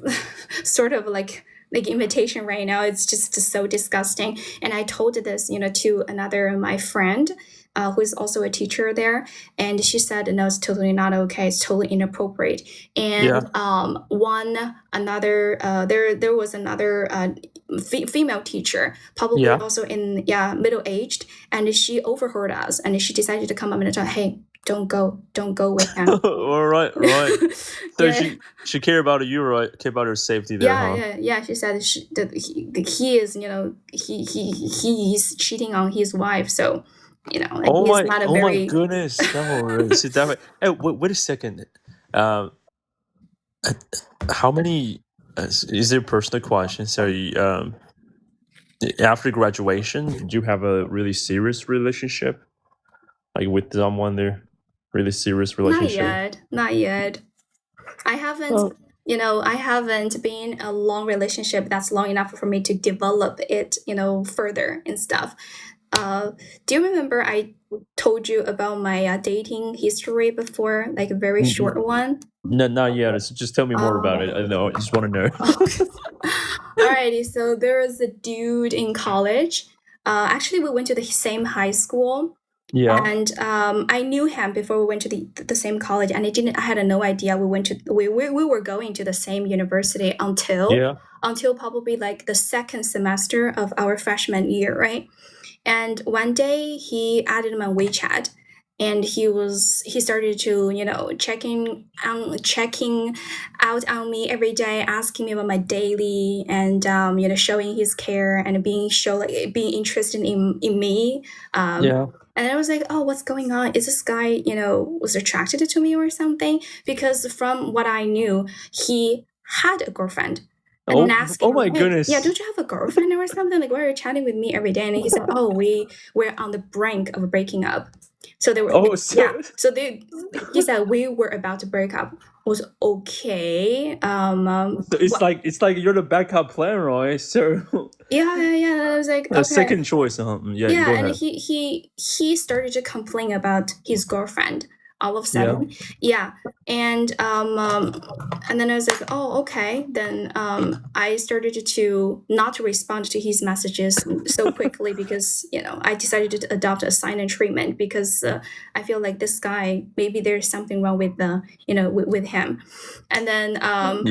sort of like invitation right now, it's just so disgusting. And I told this to another my friend who is also a teacher there, and she said no, it's totally not okay, it's totally inappropriate. And there was another female teacher, probably also in middle-aged, and she overheard us, and she decided to come up and tell, hey, don't go with him. All right. So she cared about you, right? Care about her safety there, Yeah. She said that he is, he's cheating on his wife. So Like he's not a Oh my very goodness. No, is it that way? Hey, wait a second. Um, how many? Is there a personal question? So, after graduation, did you have a really serious relationship, like with someone there? Really serious relationship? not yet. I haven't, Oh. I haven't been in a long relationship that's long enough for me to develop it, further and stuff. Do you remember I told you about my dating history before, like a very short one? No, not yet. So just tell me more about it. I know. I just want to know. Alrighty, so there was a dude in college. Actually, we went to the same high school. Yeah. And I knew him before we went to the same college, and I had no idea we were going to the same university until probably like the second semester of our freshman year, right? And one day he added me on WeChat, and he started to checking out on me every day, asking me about my daily, and showing his care and being interested in me. Yeah. And I was like, oh, what's going on? Is this guy, was attracted to me or something? Because from what I knew, he had a girlfriend. And then asking, Oh my hey, goodness. yeah, don't you have a girlfriend or something? Like, why are you chatting with me every day? And he said, oh, we're on the brink of breaking up. So they were, he said we were about to break up. Was okay. So it's like you're the backup plan, right? So yeah. I was like, a okay. second choice. Yeah, go and ahead. he started to complain about his girlfriend all of a sudden. Yeah. And then I was like, oh, okay. Then I started to not respond to his messages so quickly because I decided to adopt a silent treatment because I feel like this guy, maybe there's something wrong with with him. And then and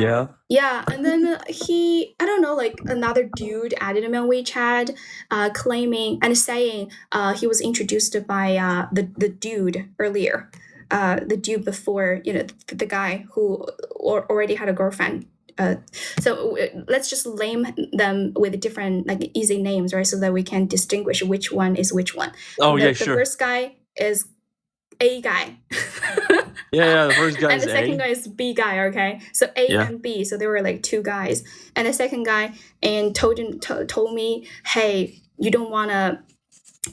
then I don't know, like another dude added him on WeChat, claiming and saying he was introduced by the dude earlier, the dude before, the guy who already had a girlfriend. So let's just name them with different like easy names, right? So that we can distinguish which one is which one. The first guy is A guy. The first guy and is the second A. guy is B guy. Okay, so A and B. So there were like two guys, and the second guy and told me, hey, you don't want to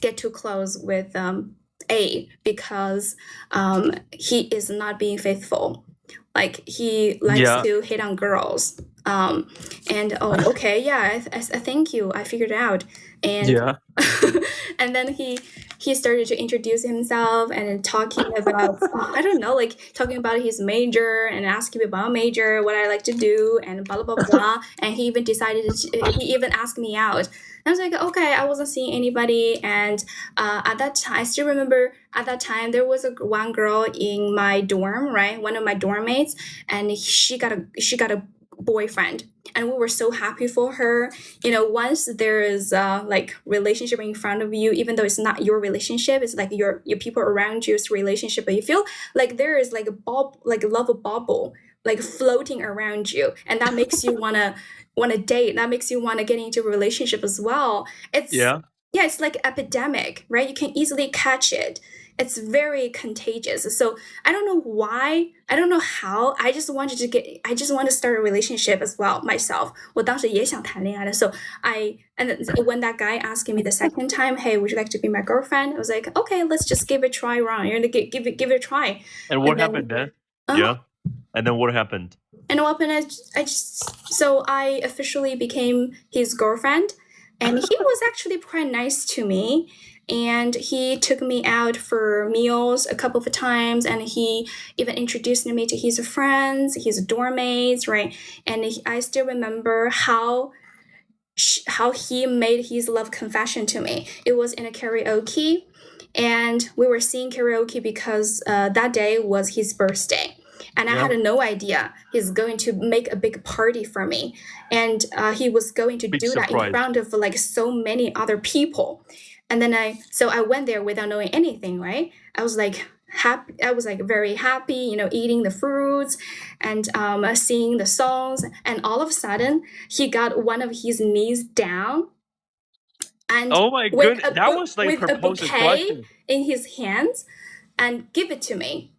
get too close with A because he is not being faithful. Like he likes to hit on girls. And okay, yeah, I thank you. I figured it out. And and then he started to introduce himself and talking about I don't know, like talking about his major and asking me about major, what I like to do, and blah blah blah blah. And he even he even asked me out. I was like, okay, I wasn't seeing anybody, and at that time, I still remember at that time there was one girl in my dorm, right? One of my dorm mates, and she got a boyfriend, and we were so happy for her. Once there is like relationship in front of you, even though it's not your relationship, it's like your people around you's relationship, but you feel like there is like a love bubble like floating around you, and that makes you want to date. That makes you want to get into a relationship as well. It's like epidemic, right? You can easily catch it. It's very contagious. So I don't know why, I don't know how. I just want to start a relationship as well myself. 我当时也想谈恋爱的. So when that guy asked me the second time, hey, would you like to be my girlfriend? I was like, okay, let's just give it a try, Ron. You're gonna give it a try. And what happened then? And then what happened? And what happened? So I officially became his girlfriend, and he was actually quite nice to me. And he took me out for meals a couple of times, and he even introduced me to his friends, his dorm mates, right? And I still remember how he made his love confession to me. It was in a karaoke, and we were singing karaoke because that day was his birthday. And I had no idea he's going to make a big party for me. And he was going to do that in front of like so many other people. And then I went there without knowing anything, right? I was like happy. I was like very happy, eating the fruits and singing the songs. And all of a sudden, he got one of his knees down and Oh my with goodness, that was like with a proposal bouquet question. in his hands and give it to me.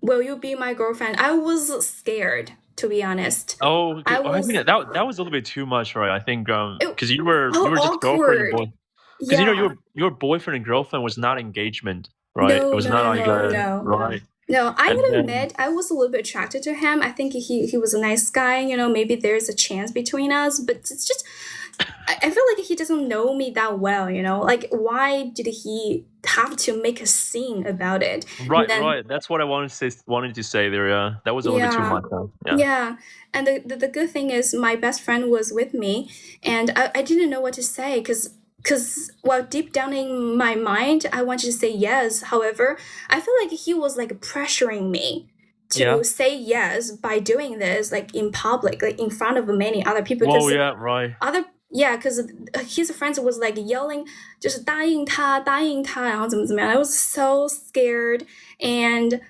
Will you be my girlfriend? I was scared, to be honest. Oh, I I was think that was a little bit too much, right? I think it, because how you were just girlfriend and awkward. boy. Because Yeah. your boyfriend and girlfriend was not engagement, right? It No, was no, not no, like no, no. right. No, I And gotta then admit, I was a little bit attracted to him. I think he was a nice guy, maybe there's a chance between us, but it's just I feel like he doesn't know me that well, Like why did he have to make a scene about it? And then right. That's what I wanted to say there. Yeah, that was a little bit too yeah. much. Huh? Yeah. Yeah, and the good thing is my best friend was with me, and I didn't know what to say because well deep down in my mind I wanted to say yes. However, I feel like he was like pressuring me Yeah. to say yes by doing this like in public, like in front of many other people. Well, Because yeah, right. because his friends was like yelling，就是答应他，答应他，然后怎么怎么样。I was so scared, and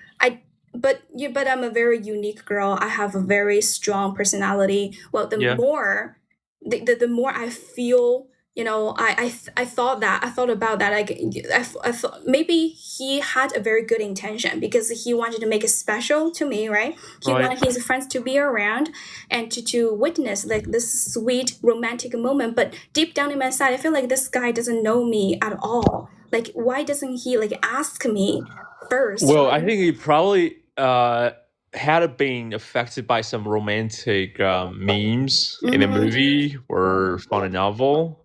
but I'm a very unique girl. I have a very strong personality. Well, the Yeah. more the more I feel, I thought about that. Like I thought maybe he had a very good intention because he wanted to make it special to me, right? He Right. wanted his friends to be around and to witness like this sweet romantic moment. But deep down in my side, I feel like this guy doesn't know me at all. Like, why doesn't he like ask me first? Well, I think he probably had been affected by some romantic memes in a movie or from a novel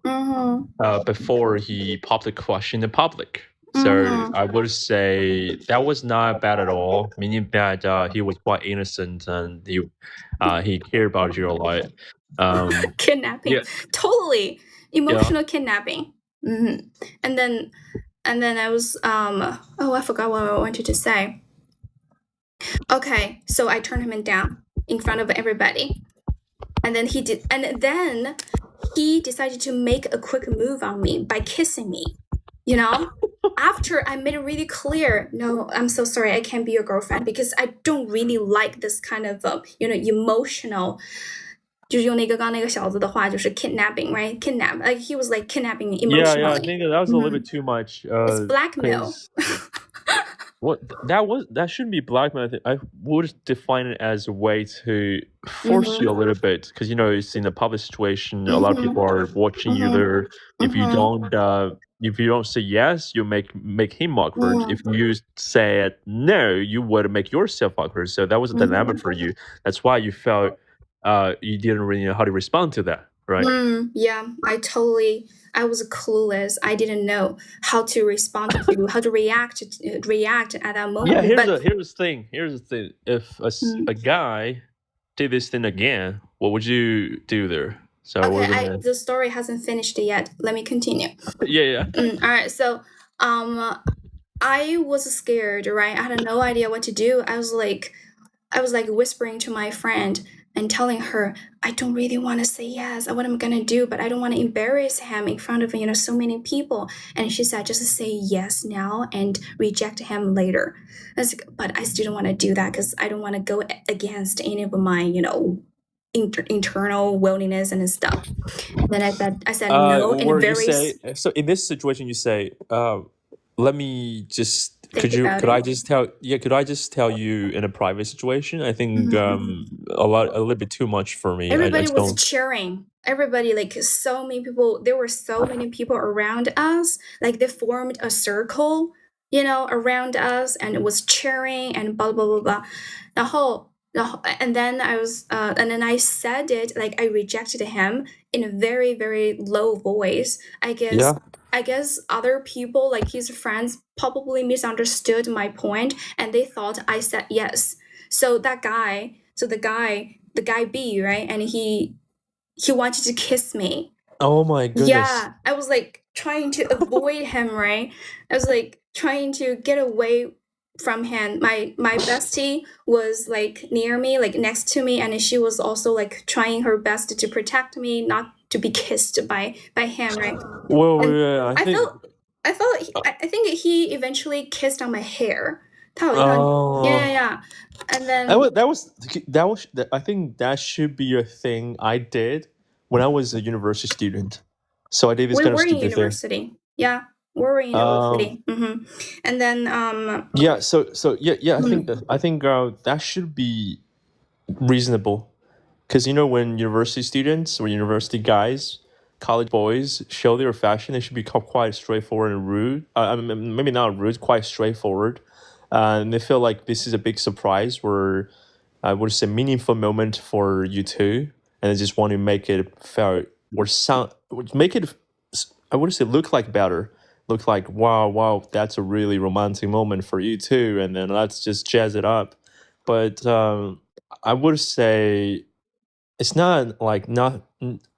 before he popped the question in the public. So I would say that was not bad at all, meaning that he was quite innocent and he cared about you a lot. Kidnapping, Yeah. totally emotional kidnapping. And then I was oh, I forgot what I wanted to say. Okay, so I turned him down in front of everybody, and then he decided to make a quick move on me by kissing me. After I made it really clear, no, I'm so sorry, I can't be your girlfriend because I don't really like this kind of emotional. 就是用刚刚那个小子的话，就是 kidnapping, right? Kidnap, like he was like kidnapping me emotionally. Yeah, I think that was a little bit too much. It's blackmail. What that shouldn't be blackmail. I think I would define it as a way to force you a little bit because it's in a public situation. A lot of people are watching you there. If you don't say yes, you make him awkward. If you say no, you would make yourself awkward. So that was a dilemma for you. That's why you felt you didn't really know how to respond to that, right? Yeah, I was clueless. I didn't know how to respond to, how to react at that moment. Yeah, here's the thing. If a guy did this thing again, what would you do there? So okay, the story hasn't finished yet. Let me continue. Yeah. All right, so I was scared, right? I had no idea what to do. I was like whispering to my friend and telling her I don't really want to say yes, what I'm gonna do, but I don't want to embarrass him in front of so many people. And she said just say yes now and reject him later. I was like, but I still don't want to do that because I don't want to go against any of my internal willingness and stuff. Then I said no in or very you say so in this situation you say let me just Think could I just tell you in a private situation? I think a little bit too much for me. Everybody I was don't cheering. Everybody, like so many people, there were so many people around us. Like they formed a circle, around us and it was cheering and blah blah blah blah. And then I said it like I rejected him in a very very low voice. I guess other people, like his friends, probably misunderstood my point and they thought I said yes. So the guy B, right? And he wanted to kiss me. Oh my goodness. Yeah, I was like trying to avoid him, right? I was like trying to get away from him. My bestie was like near me, like next to me, and she was also like trying her best to protect me, not to be kissed by him, right? Well, yeah, I think he eventually kissed on my hair. Oh. Yeah. And then that was I think that should be a thing I did when I was a university student. So I did this We kind of were in stupid thing. university. Yeah, we were in university. And then Yeah. So yeah. I think that should be reasonable, because when university students or university guys, college boys show their fashion, they should be quite straightforward and rude. I mean, maybe not rude, quite straightforward, and they feel like this is a big surprise, or I would say meaningful moment for you two, and I just want to make it fair or sound, make it. I would say look like better, look like wow, that's a really romantic moment for you too, and then let's just jazz it up. But I would say it's not like not.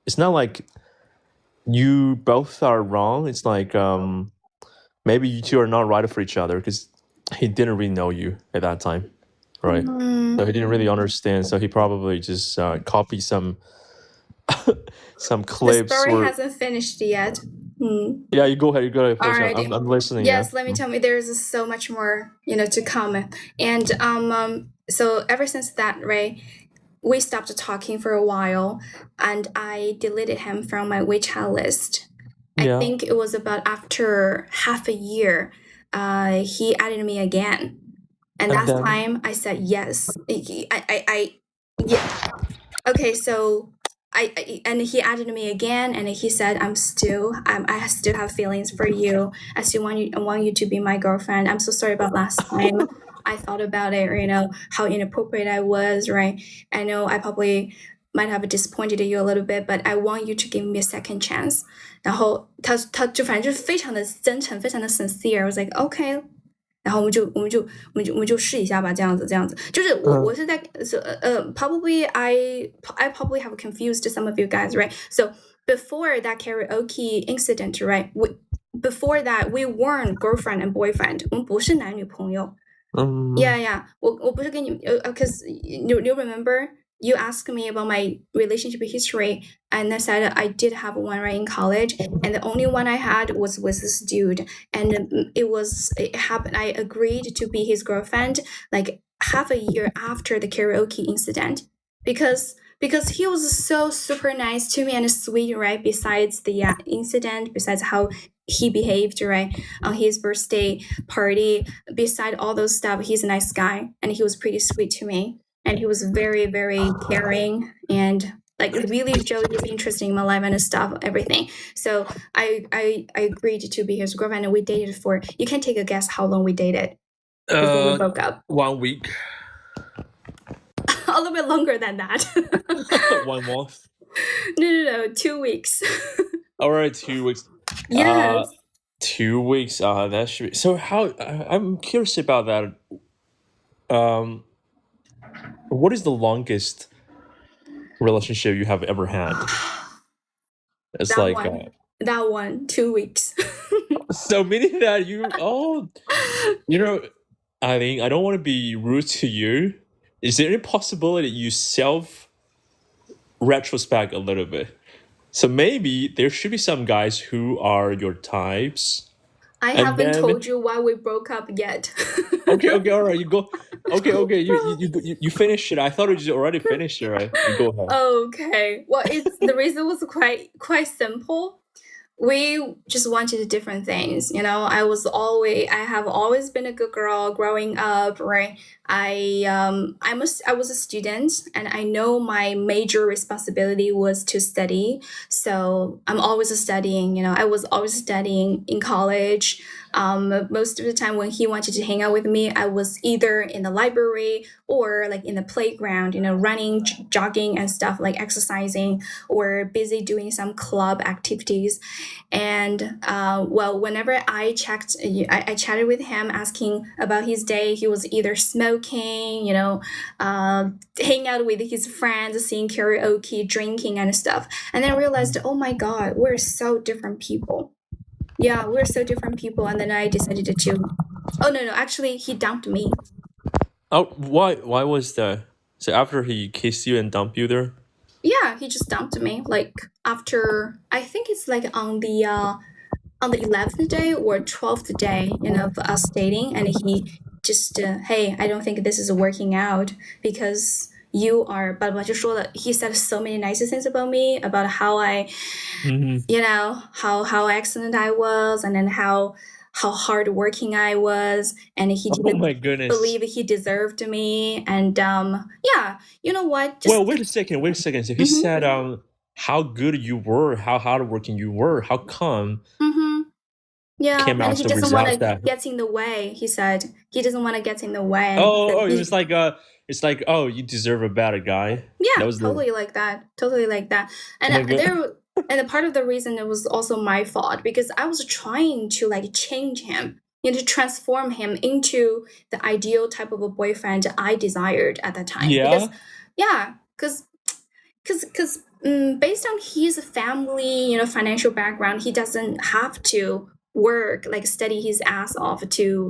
It's not like you both are wrong. It's like maybe you two are not right for each other, because he didn't really know you at that time, right? So he didn't really understand. So he probably just copied some the clips. story Or hasn't finished yet. yeah, you go ahead. You go ahead first. Alrighty. I'm listening. Yes, Yeah. let me tell me. There's so much more, to come. And so ever since that, right, we stopped talking for a while, and I deleted him from my WeChat list. I Yeah. think it was about after half a year. He added me again, and And that then time I said yes. Yeah. Okay, so and he added me again, and he said I still have feelings for you. I still want you to be my girlfriend. I'm so sorry about last time. I thought about it, how inappropriate I was, right? I know I probably might have disappointed you a little bit, but I want you to give me a second chance. 然后他就反正就是非常的真诚，非常的 sincere. I was like okay. 然后我们就试一下吧，这样子，就是我是在probably I probably have confused some of you guys, right? So before that karaoke incident, right? Before that we weren't girlfriend and boyfriend. 我们不是男女朋友。Yeah. 我不是跟你because you remember you asked me about my relationship history, and I said I did have one right in college, and the only one I had was with this dude, and it happened. I agreed to be his girlfriend like half a year after the karaoke incident, because he was so super nice to me and sweet, right? Besides the incident, besides how he behaved, right, on his birthday party, beside all those stuff, he's a nice guy, and he was pretty sweet to me, and he was very, very caring, and like really showed his interest in my life and stuff, everything. So I agreed to be his girlfriend, and we dated for, you can take a guess how long we dated before we broke up. 1 week. A little bit longer than that. 1 month. No, 2 weeks. All right, 2 weeks. Yes. 2 weeks. That should be. So how? I'm curious about that. What is the longest relationship you have ever had? It's That like one. That one, 2 weeks. so meaning that Aileen, I don't want to be rude to you. Is there any possibility you self retrospect a little bit? So maybe there should be some guys who are your types. I haven't told you why we broke up yet. Okay, all right, you go. Okay, you finish it. I thought you already finished it, right? You go ahead. Okay. Well, the reason was quite simple. We just wanted different things, I have always been a good girl growing up, right? I was a student, and I know my major responsibility was to study. So I'm always studying, I was always studying in college. Most of the time when he wanted to hang out with me, I was either in the library or like in the playground, running, jogging and stuff, like exercising, or busy doing some club activities. And whenever I chatted with him asking about his day, he was either smoking, hanging out with his friends, singing karaoke, drinking and stuff. And then I realized, oh my God, we're so different people. Yeah, we're so different people. And then I decided to, oh no, actually he dumped me. Oh, why was that? So after he kissed you and dumped you there? Yeah, he just dumped me. Like after, I think it's like on the 11th day or 12th day, of us dating, and he just, hey, I don't think this is working out, because you are blah blah 就说了 he said so many nice things about me about how I you know how excellent I was and then how hardworking I was and he Oh didn't my goodness. believe he deserved me and yeah you know what just Well, wait a second. So he said how good you were, how hardworking you were. How come yeah came and out he the doesn't want results to that get in the way he said he doesn't want to get in the way and Oh, he, it was like it's like, oh, you deserve a better guy. yeah That was totally like that Oh my and God. there and a part of the reason it was also my fault because I was trying to like change him to transform him into the ideal type of a boyfriend I desired at that time because Yeah. because based on his family financial background he doesn't have to work like study his ass off to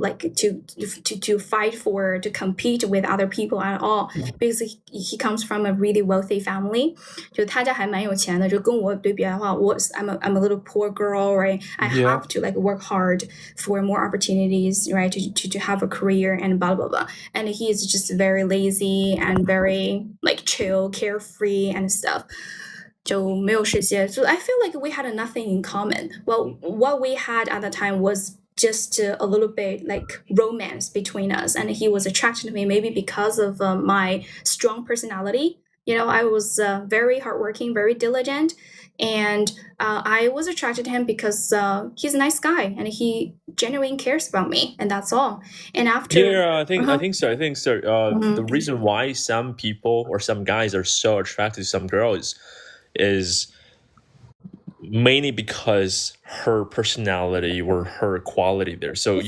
fight for to compete with other people at all because he comes from a really wealthy family 就他家还蛮有钱的就跟我对比的话I'm a little poor girl right I Yeah. have to like work hard for more opportunities right to have a career and blah blah blah and he is just very lazy and very like chill carefree and stuff就没有实现 so I feel like we had nothing in common well what we had at the time was just a little bit like romance between us and he was attracted to me maybe because of my strong personality I was very hardworking very diligent and I was attracted to him because he's a nice guy and he genuinely cares about me and that's all and after Yeah, I think so. The reason why some people or some guys are so attracted to some girls is mainly because her personality or her quality there. So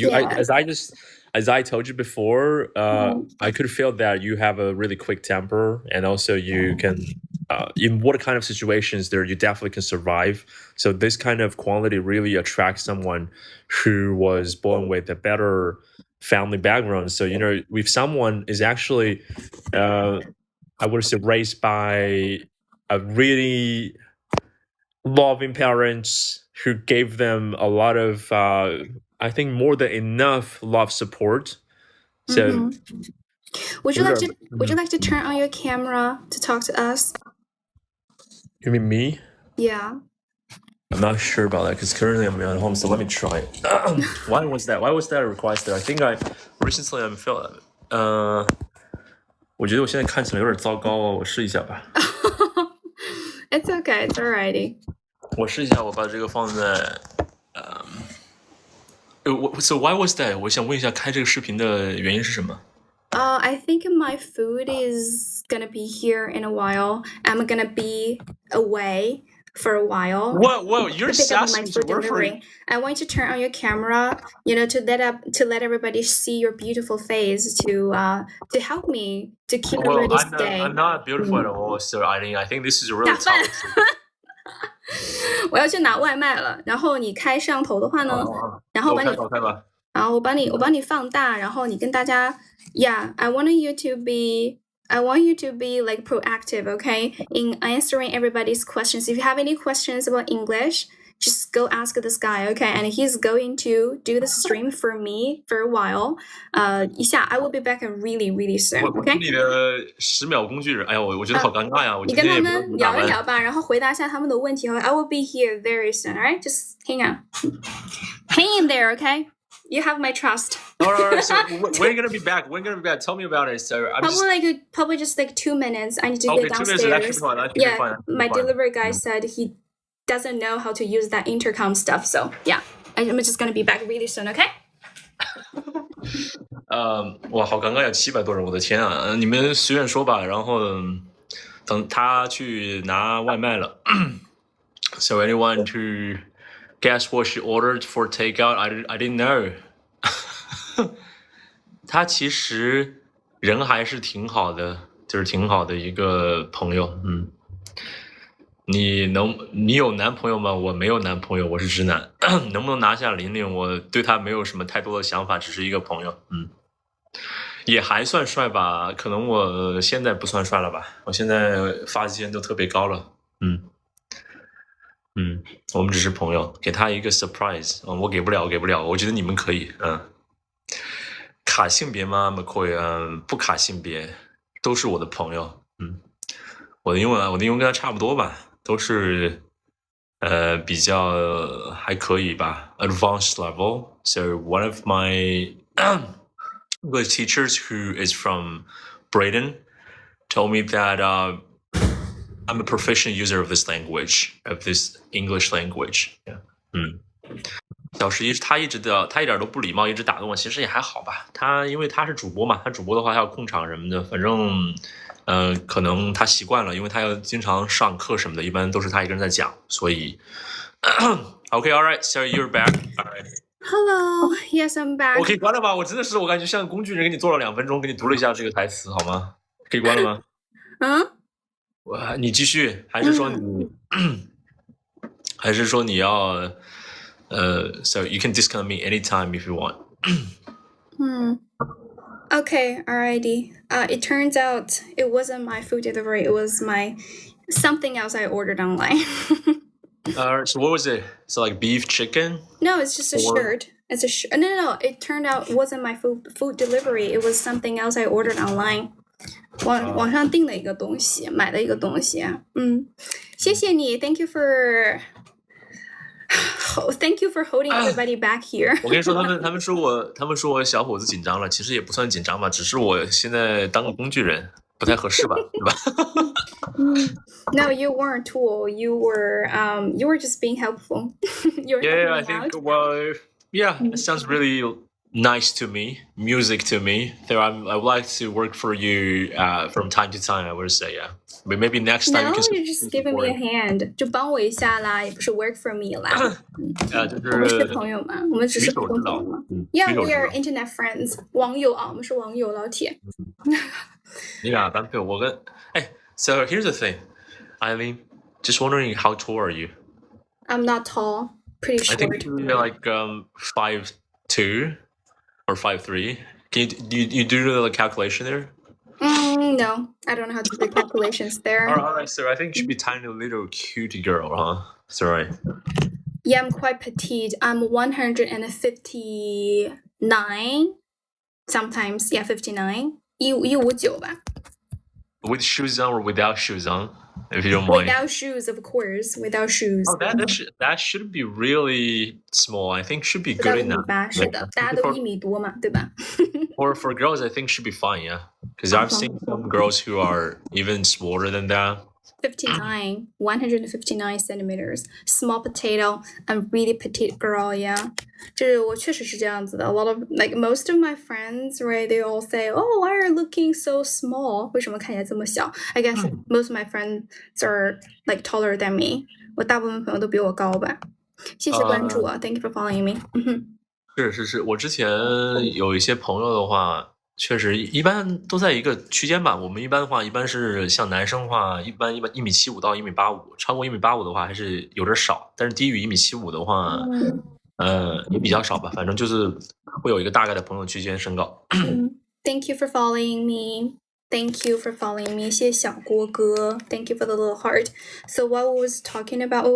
as I told you before, I could feel that you have a really quick temper, and also you can, in what kind of situations there, you definitely can survive. So this kind of quality really attracts someone who was born with a better family background. So if someone is actually, I would say, raised by a really loving parents who gave them a lot of I think more than enough love support. So would you like to turn on your camera to talk to us? You mean me? Yeah. I'm not sure about that because currently I'm at home, so let me try it. Why was that requested? I think I recently I'm feel 我觉得我现在看起来有点糟糕哦，我试一下吧。It's okay, it's alrighty. 我试一下，我把这个放在So why was that? 我想问一下，开这个视频的原因是什么？ I think my food is gonna be here in a while. I'm gonna be away for a while. Whoa, you're to pick up my asking food to work for delivery. I want you to turn on your camera, to let everybody see your beautiful face, to help me to keep everybody stay. I'm not beautiful at all, so I think this is a really tough. 我要去拿外卖了，然后你开摄像头的话呢，然后把你，然后我帮你放大，然后你跟大家 ，Yeah, I want you to be like proactive, okay, in answering everybody's questions. If you have any questions about English, just go ask this guy, okay? And he's going to do the stream for me for a while. 一下 I will be back really, really soon, 我 okay? 你的10秒工具人，哎呀，我觉得好尴尬呀！我你跟他们聊一聊吧，然后回答一下他们的问题。I will be here very soon, alright? Just hang on, hang in there, okay? You have my trust. All right. So when are you gonna be back? Tell me about it. So I'm probably just like 2 minutes. I need to okay, go downstairs. 2 minutes. That should be fine. That should be fine. My delivery guy said he doesn't know how to use that intercom stuff. So yeah, I'm just gonna be back really soon. Okay? 哇，好尴尬，有700多人，我的天啊！你们随便说吧。然后等他去拿外卖了。So anyone to guess what she ordered for takeout? I didn't know. 他其实人还是挺好的，就是挺好的一个朋友。你有男朋友吗？我没有男朋友，我是直男。能不能拿下琳琳？我对他没有什么太多的想法，只是一个朋友。也还算帅吧，可能我现在不算帅了吧，我现在发际线都特别高了。我们只是朋友，给他一个 surprise。我给不了，我觉得你们可以。卡性别吗 ，McCoy？不卡性别，都是我的朋友。我的英文跟他差不多吧，都是比较还可以吧 ，advanced level. So one of my English teachers who is from Britain told me that I'm a proficient user of this language, of this English language. Yeah. 小十一他一点都不礼貌，一直打断我，其实也还好吧。因为他是主播嘛，他主播的话他要控场什么的，反正可能他习惯了，因为他要经常上课什么的，一般都是他一个人在讲，所以OK, all right, so you're back. All right. Hello, yes, I'm back. 我可以关了吗？我真的是我感觉像工具人给你做了2分钟，给你读了一下这个台词，好吗？可以关了吗？你继续，还是说你要so you can disconnect me anytime if you want. Okay, alrighty. It turns out it wasn't my food delivery. It was something else I ordered online. So what was it? So like beef, chicken? No, it's just a shirt. It's a shirt. No. It turned out it wasn't my food delivery. It was something else I ordered online. 网上订了一个东西，买了一个东西。谢谢你 ，Thank you for holding everybody back here. 我跟你说，他们说我小伙子紧张了，其实也不算紧张吧，只是我现在当个工具人不太合适吧，对吧？No, you weren't a tool. You were just being helpful. Yeah, I think it sounds really nice to me, music to me. So I would like to work for you from time to time. I would say, yeah. But maybe next time no, you can. You're just giving me a hand. 就帮我一下啦，也不是 work for me 啦。就是我们是朋友嘛，我们只是普通朋友嘛。Yeah, we are internet friends. 网友啊，我们是网友，老铁。你俩男朋友，我跟So here's the thing, Aileen. Just wondering, how tall are you? I'm not tall. Pretty short. I think you're like 5'2" or 5'3". Can you do the calculation there? No, I don't know how to do the calculations there. All right, so I think you should be tiny little cute girl, huh? Sorry. Yeah, I'm quite petite. I'm 159 sometimes. Yeah, 59. 159吧。With shoes on or without shoes on, if you don't mind. Without shoes, of course. Without shoes. Oh, that should be really small. I think should be good enough. 1.8米是的，大家都1米多嘛，对吧？Or for girls, I think should be fine, yeah. Because I've seen some girls who are even smaller than that. 159 centimeters. Small potato. I'm really petite girl, yeah. 就是我确实是这样子的。A lot of most of my friends, right? They all say, "Oh, why are you looking so small?" 为什么看起来这么小 I guess most of my friends are taller than me. 我大部分朋友都比我高吧。谢谢关注啊 Thank you for following me. 是，我之前有一些朋友的话。确实，一般都在一个区间吧。我们一般的话，一般是像男生的话，一般1.75米到1.85米，超过1.85米的话还是有点少。但是低于1.75米的话，也比较少吧。反正就是会有一个大概的朋友区间身高。Thank you for following me. Thank you for following me. 谢谢小郭哥 Thank you for the little heart. So what we were talking about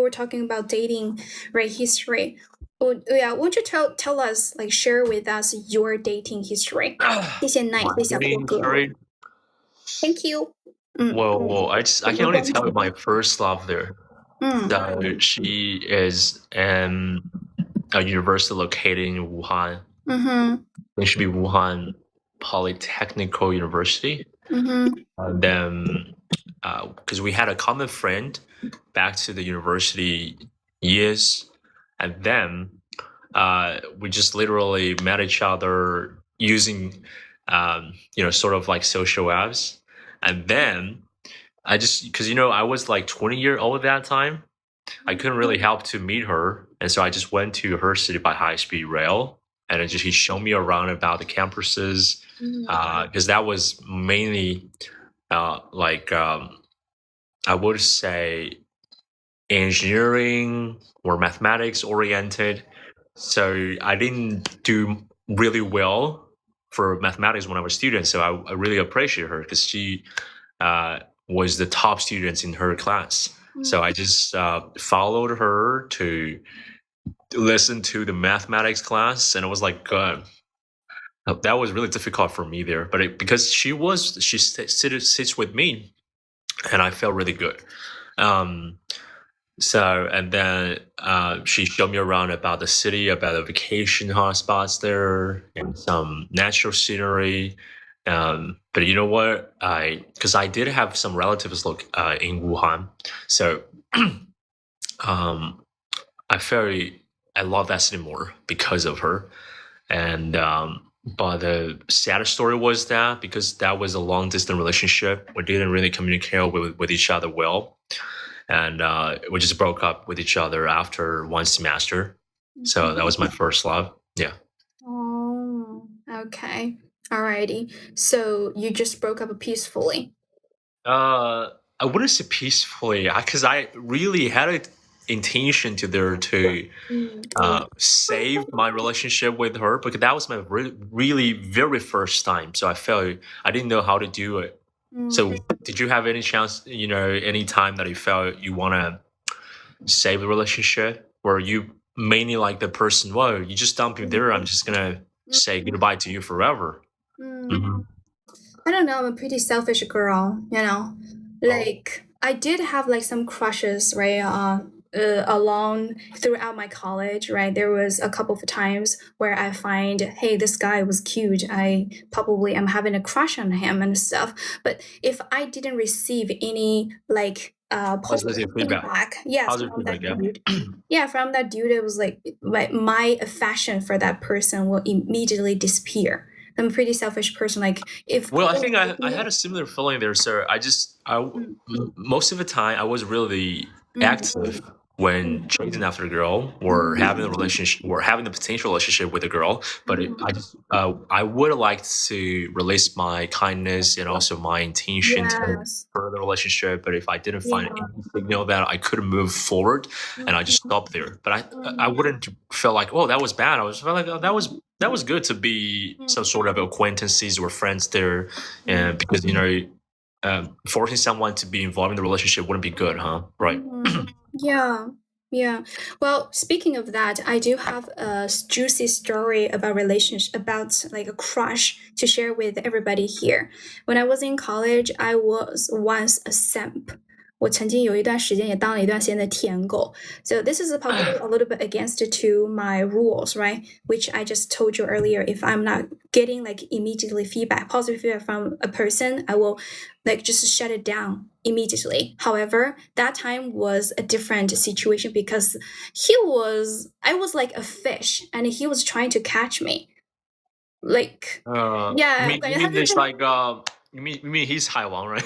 dating, right? History. Oh yeah, won't you tell us, share with us your dating history? 谢谢 Night, 谢谢小郭哥 Thank you. Well, I can only tell you my first love there. So she is in a university located in Wuhan. It should be Wuhan Polytechnical University. Then, because we had a common friend back to the university years. And then we just literally met each other using, sort of like social apps. And then because, I was like 20 years old at that time, I couldn't really help to meet her. And so I just went to her city by high-speed rail. And he showed me around about the campuses. Because that was mainly I would say engineering or mathematics oriented. So I didn't do really well for mathematics when I was a student. So I really appreciate her because she was the top student in her class. So I just followed her to listen to the mathematics class. And it was like, that was really difficult for me there. But because she sits with me and I felt really good. So, and then she showed me around about the city, about the vacation hotspots there, and some natural scenery. But you know what? Because I did have some relatives look in Wuhan, so um, I love that city more because of her. And but the saddest story was that because that was a long distance relationship, we didn't really communicate with each other well, and we just broke up with each other after one semester. So that was my first love. Yeah. Oh, okay. Alrighty. So you just broke up peacefully. I wouldn't say peacefully because I really had an intention to there to save my relationship with her because that was my really very first time. So I felt I didn't know how to do it. So did you have any chance, any time that you felt you want to save the relationship? Or you mainly like the person, well, you just dump me there, I'm just gonna say goodbye to you forever? Mhm. I don't know, I'm a pretty selfish girl, you know. Like I did have like some crushes, right? Along throughout my college, right? There was a couple of times where I find, hey, this guy was cute. I probably am having a crush on him and stuff. But if I didn't receive any like positive Positive feedback. feedback, yes, Positive from that feedback, dude, yeah, from that dude, it was like my affection for that person will immediately disappear. I'm a pretty selfish person. Like if Well, I think I had a similar feeling there, sir. Most of the time I was really active when chasing after a girl or having a relationship or having the potential relationship with a girl. But I would like to release my kindness and also my intention to yes, further the relationship. But if I didn't find yeah. any signal that I couldn't move forward, and I just stopped there. But I wouldn't feel like, oh, that was bad. I was felt like, oh, that was good to be some sort of acquaintances or friends there, and because forcing someone to be involved in the relationship wouldn't be good, huh? Right. Yeah, yeah. Well, speaking of that, I do have a juicy story about relationship, about like a crush to share with everybody here. When I was in college, I was once a simp. 我曾经有一段时间也当了一段时间的舔狗. So this is probably a little bit against to my rules, right? Which I just told you earlier. If I'm not getting like immediately feedback, positive feedback from a person, I will like just shut it down immediately. However, that time was a different situation because I was like a fish and he was trying to catch me. Like, yeah, You mean it's like you mean he's 海王, right?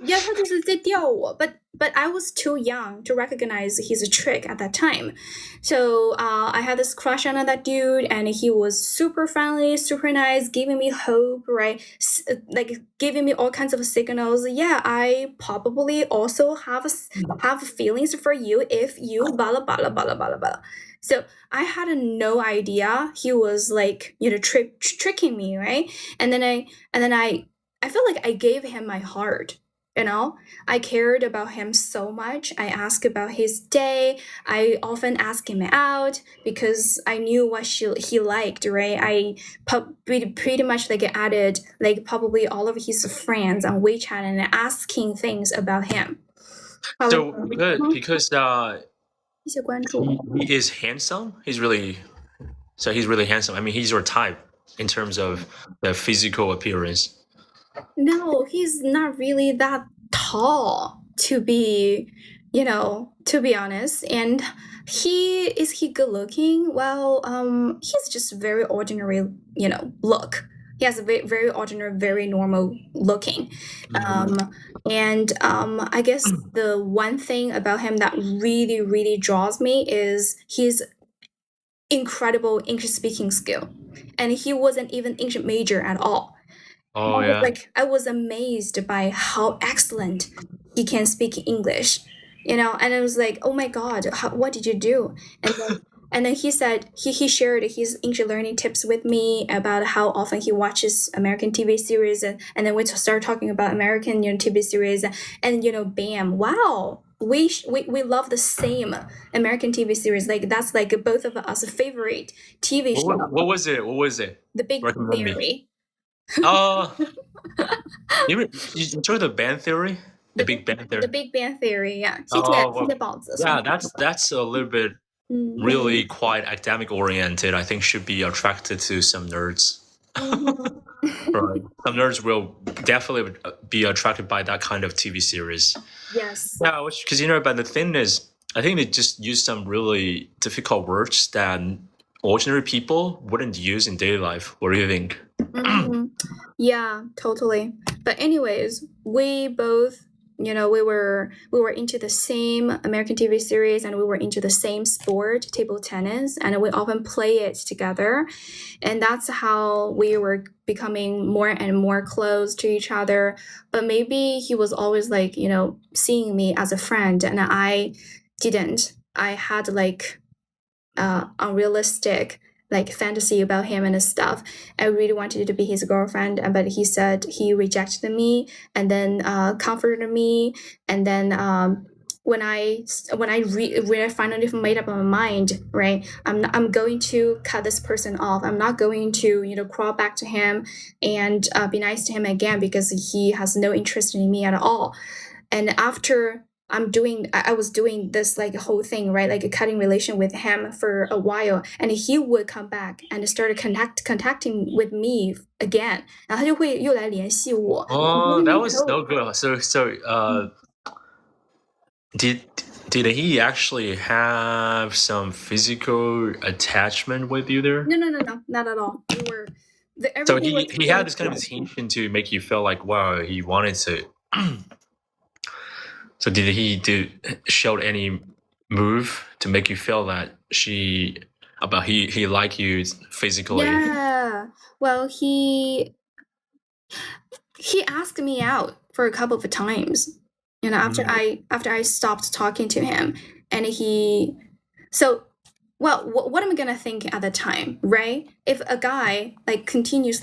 yeah, 他就是在钓我, but I was too young to recognize his trick at that time. So I had this crush on that dude, and he was super friendly, super nice, giving me hope, right? Like giving me all kinds of signals. Yeah, I probably also have feelings for you if you blah blah blah blah blah blah. So I had no idea he was like tricking me, right? And then I feel like I gave him my heart. You know, I cared about him so much. I asked about his day. I often asked him out because I knew what he liked, right? I pretty much like added like probably all of his friends on WeChat and asking things about him. So However, good because 一些关注. he is handsome. He's really handsome. I mean, he's your type in terms of the physical appearance. No, he's not really that tall to be, to be honest. And he good looking? Well, he's just very ordinary, look. He has a very, very ordinary, very normal looking. And I guess the one thing about him that really, really draws me is his incredible English speaking skill. And he wasn't even English major at all. Oh yeah. I was amazed by how excellent he can speak English, and I was like, oh my god, what did you do? And then he said he shared his English learning tips with me about how often he watches American TV series, and then we started talking about American TV series, and bam, wow. We love the same American TV series. Like that's like both of us favorite TV show. What was it? What was it? The Big Bang Recommend me. Theory. You enjoy the band theory? The Big Bang The Theory. Big Bang Theory, yeah. Oh, 谢谢宝子 yeah, that's a little bit really quite academic oriented. I think should be attracted to some nerds. Right. Some nerds will definitely be attracted by that kind of TV series. Yes. Yeah, because but the thing is, I think they just use some really difficult words that ordinary people wouldn't use in daily life. What do you think? Yeah, totally. But anyways, we both, we were into the same American TV series, and we were into the same sport, table tennis, and we often play it together. And that's how we were becoming more and more close to each other. But maybe he was always like, seeing me as a friend, and I didn't. I had like unrealistic fantasy about him and stuff. I really wanted to be his girlfriend, but he said he rejected me, and then comforted me, and then when I finally made up my mind, right, I'm going to cut this person off. I'm not going to crawl back to him and be nice to him again, because he has no interest in me at all. And after I was doing this whole thing, right, like cutting relation with him for a while, and he would come back and started contacting with me again, 然后他就会又来联系我。Oh, that was so good. So did he actually have some physical attachment with you there? No, not at all. We were. So he had this kind of intention to make you feel like, wow, he wanted to. So did he show any move to make you feel that he liked you physically? Yeah. Well, he asked me out for a couple of times, after I stopped talking to him, and what am I gonna think at the time, right? If a guy continues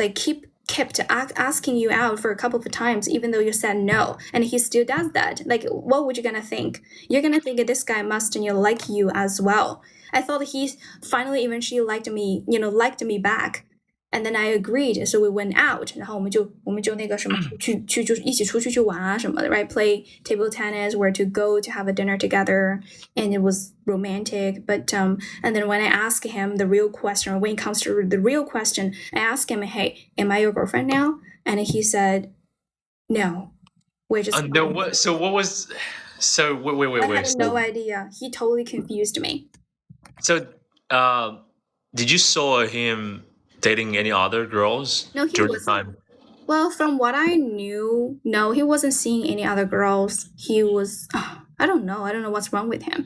kept asking you out for a couple of times, even though you said no, and he still does that, what would you gonna think? You're gonna think that this guy must like you as well. I thought he finally eventually liked me back, and then I agreed, so we went out. 然后我们就那个什么去就一起出去玩啊什么的 right? Play table tennis, where to go to have a dinner together, and it was romantic. But and then when I asked him the real question, or when it comes to the real question, I asked him, hey, am I your girlfriend now? And he said, no, we're just no, what? So what was? So wait. I had no idea. He totally confused me. So did you saw him dating any other girls No, he during the wasn't. time? Well, from what I knew, no, he wasn't seeing any other girls. He was, I don't know what's wrong with him.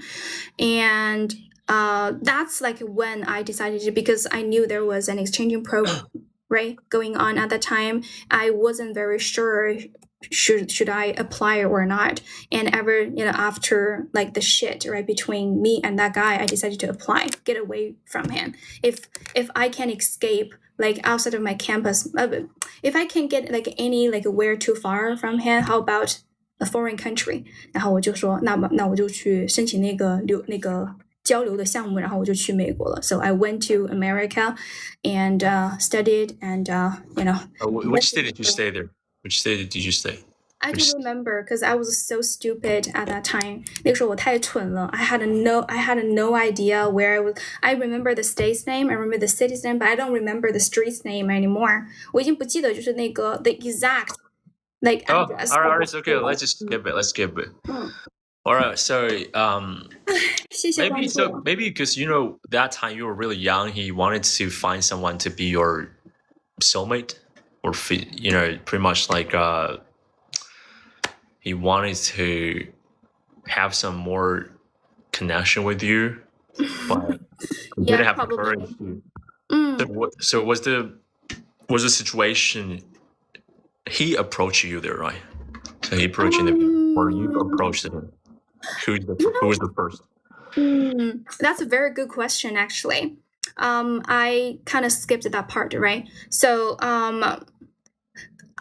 And that's when I decided to, because I knew there was an exchanging program, right, going on at the time. I wasn't very sure should I apply or not. And after the shit, right, between me and that guy, I decided to apply, get away from him. If I can escape outside of my campus, if I can get anywhere too far from him, how about a foreign country? 然后我就说那我就去申请那个交流的项目，然后我就去美国了。So I went to America and studied, and Which state did you stay there? Which state did you stay? I don't remember, because I was so stupid at that time. 那个时候我太蠢了. I had no idea where I was. I remember the state's name, I remember the city's name, but I don't remember the street's name anymore. 我已经不记得就是那个 the exact address. All right, it's okay. Let's just skip it. All right, so maybe because that time you were really young, he wanted to find someone to be your soulmate, or pretty much he wanted to have some more connection with you, but he didn't have the courage to. So was the situation he approached you there, right? So he approached him, or you approached him? Who was the first? That's a very good question, actually. I kind of skipped that part, right? So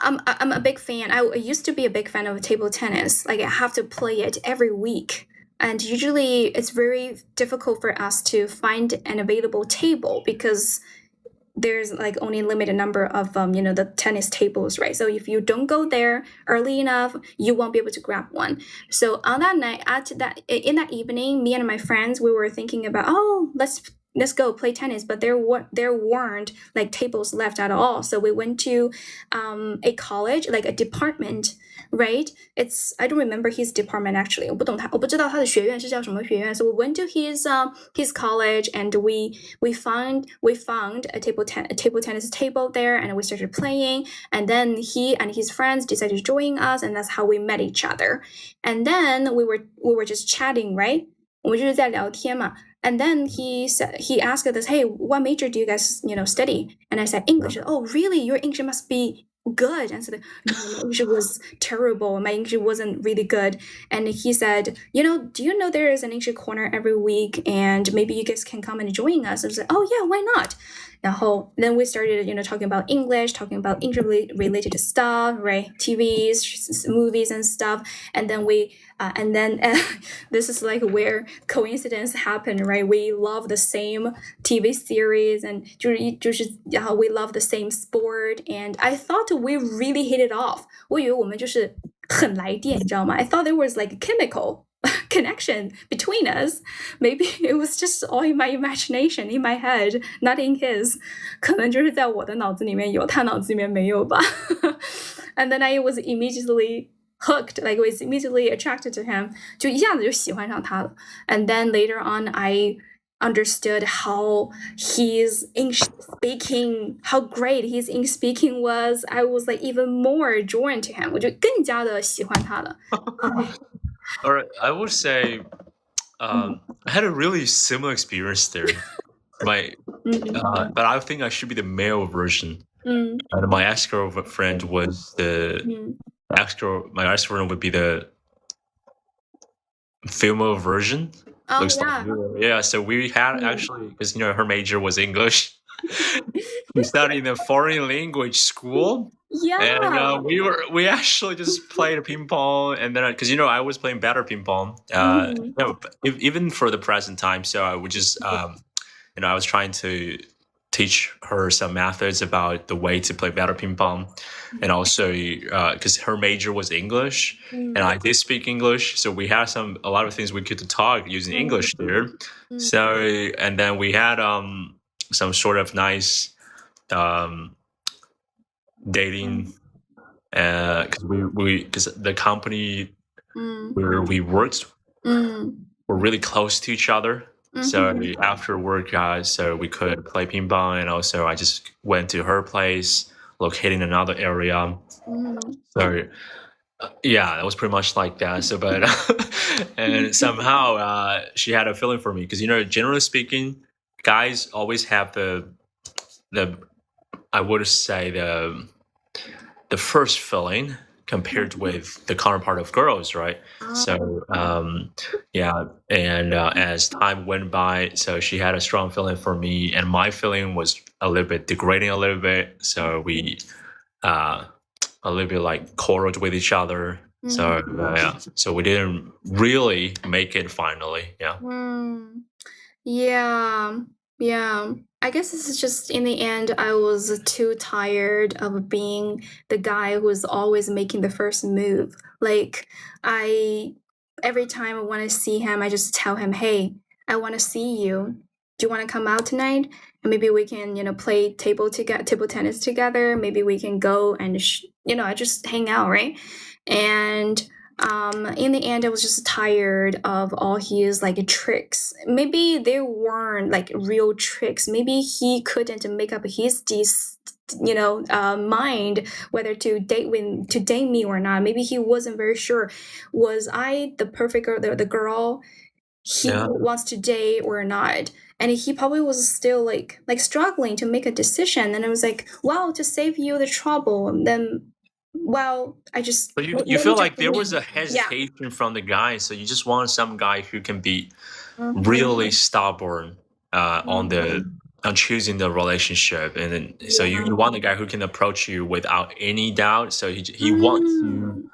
I'm a big fan. I used to be a big fan of table tennis. I have to play it every week. And usually it's very difficult for us to find an available table, because there's like only limited number of the tennis tables, right? So if you don't go there early enough, you won't be able to grab one. So on that night, in that evening, me and my friends, we were thinking about, oh, let's go play tennis, but there weren't like tables left at all. So we went to a college, like a department, right? I don't remember his department actually. 我不知道他的学院是叫什么学院. So we went to his college and we found a table tennis table there, and we started playing, and then he and his friends decided to join us, and that's how we met each other. And then we were just chatting, right? 我们就是在聊天嘛. And then he asked us, hey, what major do you guys study? And I said English. Oh, really? Your English must be good. And I said, no, my English was terrible. My English wasn't really good. And he said, do you know there is an English corner every week, and maybe you guys can come and join us? I was like, oh yeah, why not? Then we started, talking about English related stuff, right? TVs, movies and stuff. And then this is like where coincidence happened, right? We love the same TV series, and we love the same sport. And I thought we really hit it off. 我以为我们就是很来电，你知道吗? I thought there was like a chemical connection between us. Maybe it was just all in my imagination, in my head, not in his. 可能就是在我的脑子里面有，他脑子里面没有吧。And then I was immediately hooked, like was immediately attracted to him. 就一下子就喜欢上他了. And then later on, I understood how his English speaking, how great his English speaking was. I was like even more drawn to him. 我就更加的喜欢他了。All right, I would say I had a really similar experience there. But I think I should be the male version. And my ex-girlfriend was my ex-girlfriend would be the female version. Oh, yeah. So we had actually, because her major was English. We studied in a foreign language school. Yeah. And we actually just played ping pong, and then because I was playing better ping pong. Even for the present time, so I would just I was trying to teach her some methods about the way to play better ping pong, and also because her major was English, and I did speak English, so we had a lot of things we could talk using English there. So and then we had some sort of nice dating, because the company where we worked were really close to each other. So after work, so we could play ping pong, and also I just went to her place, located in another area. So yeah, it was pretty much like that. So, but and somehow she had a feeling for me, because generally speaking, guys always have the I would say the first feeling compared with the counterpart of girls, right? So yeah, and as time went by, so she had a strong feeling for me, and my feeling was a little bit degrading a little bit. So we a little bit like quarreled with each other. So yeah, so we didn't really make it finally. Yeah. I guess this is just, in the end, I was too tired of being the guy who was always making the first move. Like, every time I want to see him, I just tell him, hey, I want to see you. Do you want to come out tonight? And maybe we can, play table tennis together. Maybe we can go and, I just hang out, right? And in the end, I was just tired of all his like tricks. Maybe they weren't like real tricks. Maybe he couldn't make up his mind whether to date me or not. Maybe he wasn't very sure. Was I the perfect girl, the girl he wants to date or not? And he probably was still like struggling to make a decision. And I was like, wow, to save you the trouble, and then. Well, I just. But you feel like there was a hesitation from the guy, so you just want some guy who can be really stubborn on choosing the relationship, and then so you want a guy who can approach you without any doubt. So he wants you.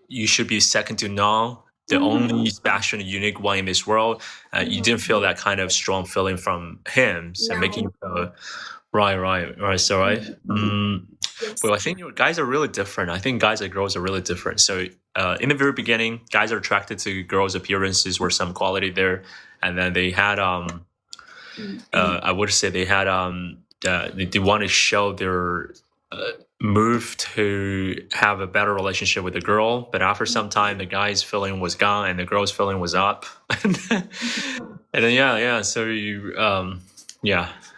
You should be second to none the only special and unique one in this world. You didn't feel that kind of strong feeling from him, so making you feel right. So Yes. well, I think guys are really different. I think guys and girls are really different. So in the very beginning, guys are attracted to girls' appearances or some quality there, and then they had I would say they had they want to show their move to have a better relationship with the girl, but after some time the guy's feeling was gone and the girl's feeling was up. And then yeah, so you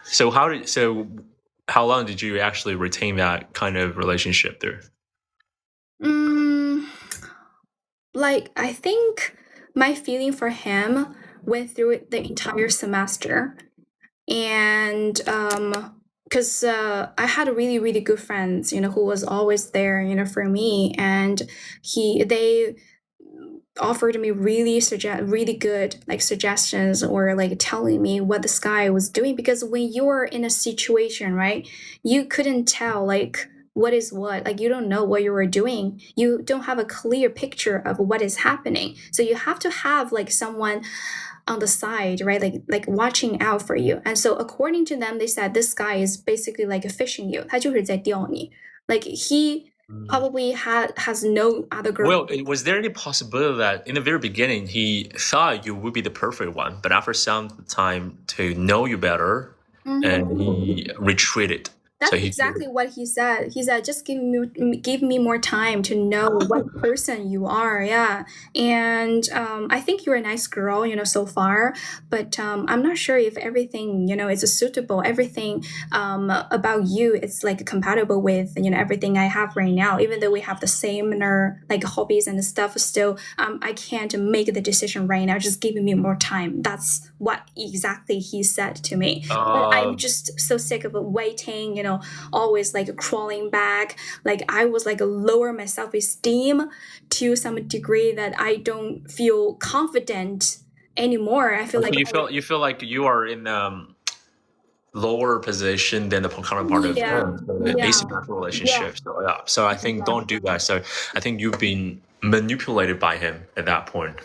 so how long did you actually retain that kind of relationship there? Like, I think my feeling for him went through the entire semester. And because I had really, really good friends, who was always there, for me. And they offered me really good like suggestions, or like telling me what this guy was doing, because when you're in a situation, right, you couldn't tell like what is what, like you don't know what you were doing, you don't have a clear picture of what is happening, so you have to have like someone on the side, right, like watching out for you. And so according to them, they said this guy is basically like fishing you, 他就是在钓你, like he probably has no other girl. Well, was there any possibility that in the very beginning he thought you would be the perfect one, but after some time to know you better, and he retreated? That's exactly what he said. He said, just give me more time to know what person you are. Yeah. And I think you're a nice girl, so far, but I'm not sure if everything, is suitable. Everything about you, it's like compatible with, everything I have right now. Even though we have the same like hobbies and stuff, still, I can't make the decision right now. Just give me more time. That's what exactly he said to me. But I'm just so sick of waiting, always like crawling back. Like I was like lower my self-esteem to some degree that I don't feel confident anymore. I feel like you feel like you are in lower position than the counterpart of the asymmetrical relationship. So I think don't do that. So I think you've been manipulated by him at that point.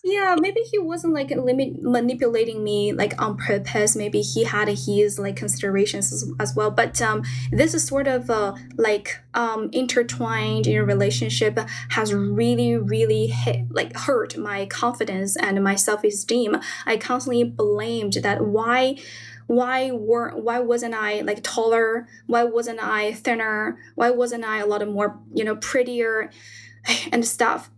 Yeah, maybe he wasn't like manipulating me like on purpose. Maybe he had his like considerations as well. But this is sort of like intertwined in a relationship has really, really hurt my confidence and my self-esteem. I constantly blamed that why wasn't I like taller? Why wasn't I thinner? Why wasn't I a lot of more, prettier and stuff?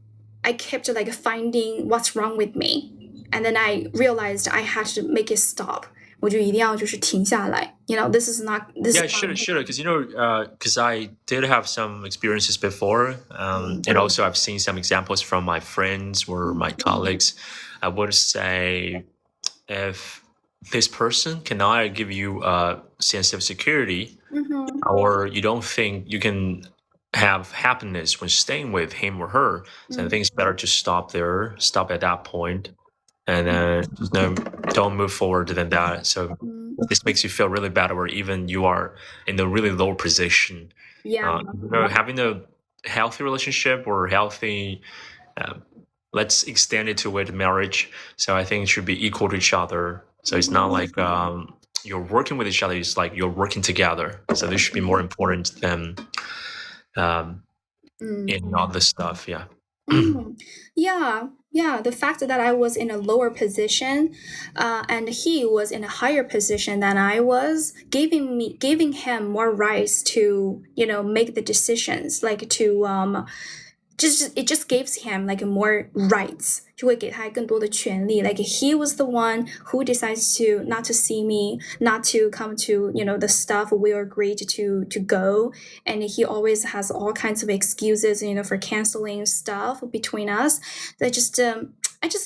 I kept like finding what's wrong with me, and then I realized I had to make it stop. 我就一定要就是停下来. This is not this. Yeah, should because because I did have some experiences before, and also I've seen some examples from my friends or my colleagues. I would say if this person cannot give you a sense of security, or you don't think you can have happiness when staying with him or her, so I think it's better to stop at that point, and then don't move forward than that. So this makes you feel really bad, or even you are in a really low position. Having a healthy relationship or healthy, let's extend it to with marriage. So I think it should be equal to each other. So it's not like you're working with each other. It's like you're working together. So this should be more important than in all this stuff. Yeah, the fact that I was in a lower position and he was in a higher position than I was, giving him more rights to make the decisions, like to it just gives him like more rights, 就会给他更多的权利. Like he was the one who decides to not to see me, not to come to the stuff we agreed to go, and he always has all kinds of excuses for canceling stuff between us. That just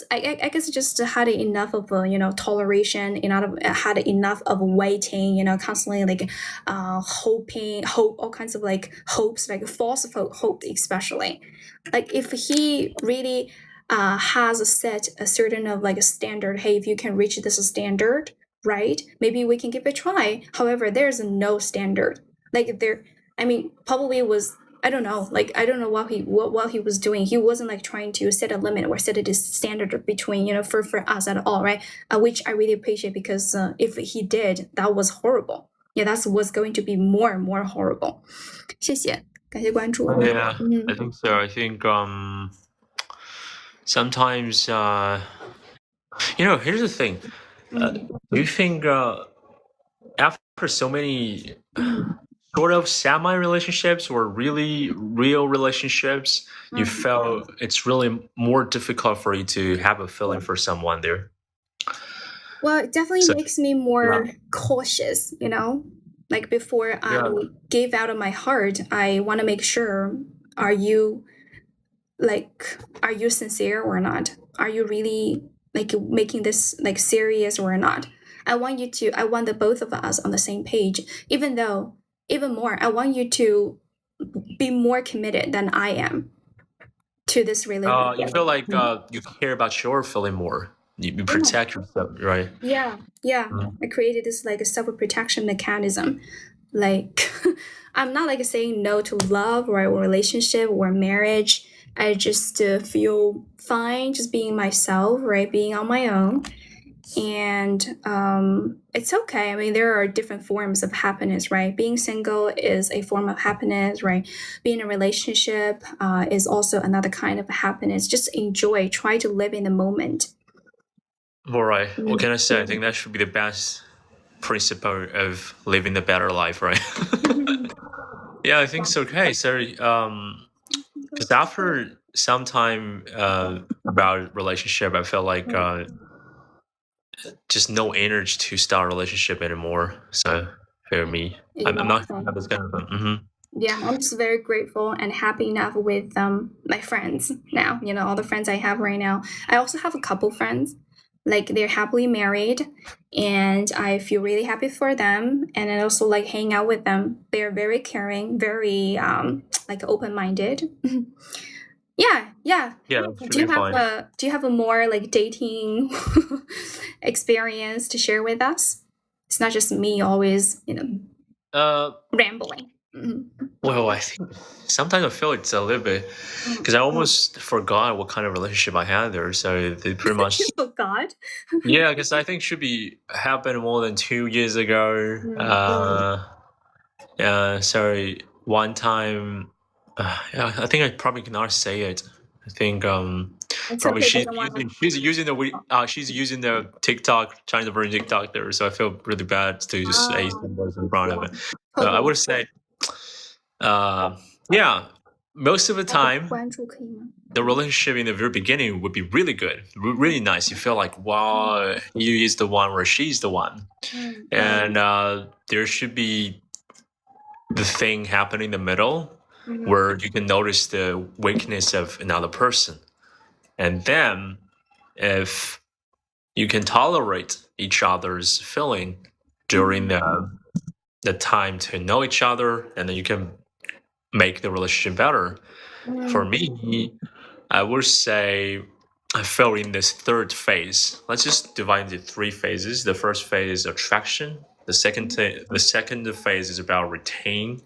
I guess just had enough of toleration, had enough of waiting, constantly like hope all kinds of like hopes, like false hope, especially like if he really has set a certain of like a standard. Hey, if you can reach this standard, right, maybe we can give it a try. However, there's no standard. Like probably was I don't know, like I don't know what he was doing. He wasn't like trying to set a limit or set a standard between for us at all, right? Which I really appreciate because if he did, that was horrible. Yeah, that was going to be more and more horrible. 谢谢，感谢关注。Yeah, I think so. I think sometimes here's the thing. Do you think after so many sort of semi relationships or really real relationships, you felt it's really more difficult for you to have a feeling for someone there? Well, it definitely makes me more cautious, like before I gave out of my heart, I want to make sure, are you sincere or not? Are you really like making this like serious or not? I want the both of us on the same page, even more, I want you to be more committed than I am to this relationship. You feel like you care about your feeling more. You protect yourself, right? Yeah. I created this like a self-protection mechanism. Like I'm not like saying no to love or a relationship or marriage. I just feel fine just being myself, right? Being on my own. And it's okay. I mean, there are different forms of happiness, right? Being single is a form of happiness, right? Being in a relationship is also another kind of happiness. Just enjoy, try to live in the moment. All right. What can I say? I think that should be the best principle of living the better life, right? Yeah, I think it's okay. So, because after some time about relationship, I felt like just no energy to start a relationship anymore. So for me, I'm not sure how this kind of Yeah, I'm just very grateful and happy enough with my friends now. All the friends I have right now. I also have a couple friends, like they're happily married, and I feel really happy for them. And I also like hang out with them. They're very caring, very like open-minded. Yeah. Do you have a more like dating experience to share with us? It's not just me always, rambling. Well, I think sometimes I feel it's a little bit because I almost forgot what kind of relationship I had there. So they pretty much You forgot? yeah, because I think should be happened more than 2 years ago. So one time, I think I probably cannot say it. I think probably she's using the TikTok, China version TikTok there. So I feel really bad to just say some words in front of it. So I would say, most of the time, the relationship in the very beginning would be really good, really nice. You feel like, wow, you is the one or she's the one. And there should be the thing happen in the middle where you can notice the weakness of another person. And then if you can tolerate each other's feeling during the time to know each other, and then you can make the relationship better. For me, I would say I fell in this third phase. Let's just divide into 3 phases. The first phase is attraction. The second phase is about retain.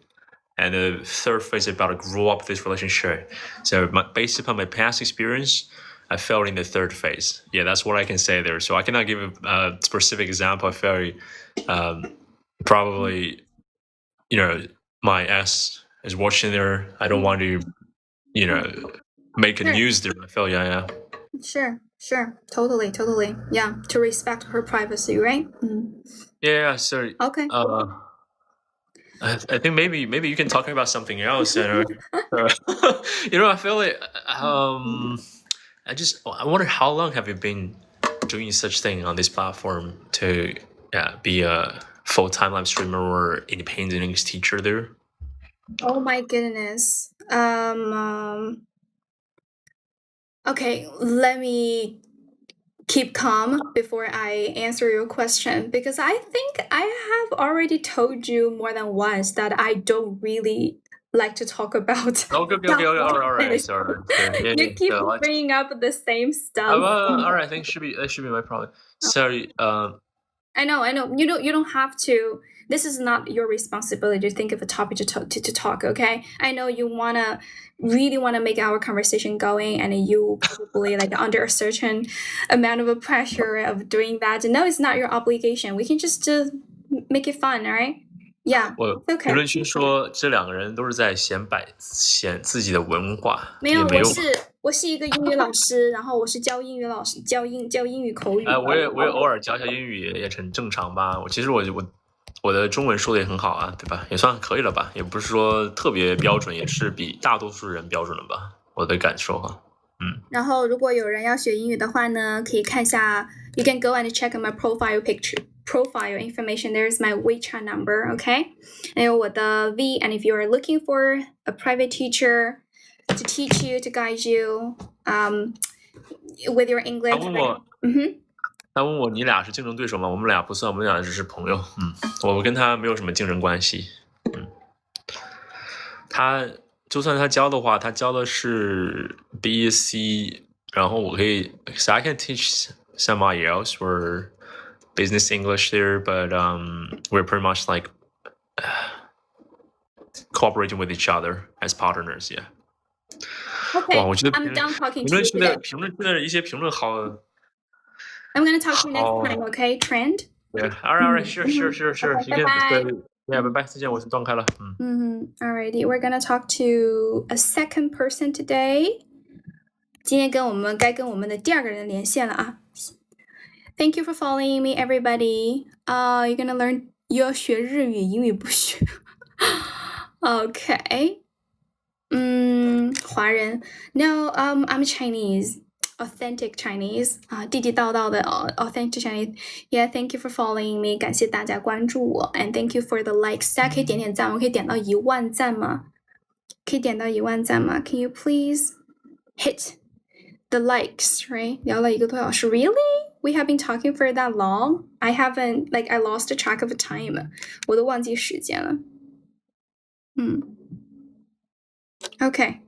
And the third phase is about to grow up this relationship. So based upon my past experience, I fell in the third phase. Yeah, that's what I can say there. So I cannot give a specific example. I feel probably, my ex is watching there. I don't want to, make a news there. I feel, yeah. Sure. Totally. Yeah, to respect her privacy, right? Yeah, so Okay. I think maybe you can talk about something else. I feel like I wonder how long have you been doing such thing on this platform to be a full-time live streamer or independent English teacher there? Oh my goodness. Okay, let me keep calm before I answer your question, because I think I have already told you more than once that I don't really like to talk about. Okay, all right. Sorry. You keep bringing up the same stuff. All right, I think that should be my problem. So I know. You don't have to. This is not your responsibility to think of a topic to talk. Okay. I know you really wanna make our conversation going, and you probably like under a certain amount of a pressure of doing that. No, it's not your obligation. We can just make it fun. All right. Yeah. 我 It's 评 okay. 论区说这两个人都是在显自己的文化，没有，也没有。我是一个英语老师，然后我是教英语老师，教英语口语。我也偶尔教一下英语也很正常吧。其实我的中文说的也很好啊，对吧？也算可以了吧，也不是说特别标准，也是比大多数人标准了吧，我的感受哈。然后如果有人要学英语的话呢，可以看一下 You can go and check my profile information. There's my WeChat number, okay? 还有我的 V, and if you are looking for a private teacher to teach you, to guide you, with your English. 他问我你俩是竞争对手吗？我们俩不算，我们俩只是朋友。我跟他没有什么竞争关系。他就算他教的话，他教的是 B.C， 然后我可以 so I can teach somebody else or business English there, but we're pretty much like cooperating with each other as partners. Yeah. Okay, 哇，我觉得 I'm done talking 评 to 论 you 区的 today. 评论区的一些评论好。I'm gonna talk to you next time, okay? Trend. Yeah. All right. Sure. Okay, You can bye-bye. Yeah. 拜拜，再见，我断开了。Alrighty, we're gonna talk to a second person today. 今天该跟我们的第二个人连线了啊。Thank you for following me, everybody. You're gonna learn. 又要学日语，英语不学。Okay. 华人。No, I'm Chinese. Authentic Chinese 地地道道的 authentic Chinese. Yeah, thank you for following me. 感谢大家关注我 and thank you for the likes. 大家可以点点赞，我可以点到10000赞吗？可以点到10000赞吗？ Can you please hit the likes, right? 聊了1个多小时 Really? We have been talking for that long? I haven't, I lost track of time. 我都忘记时间了。Okay.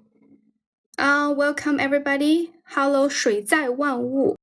Welcome everybody. Hello, 水在万物。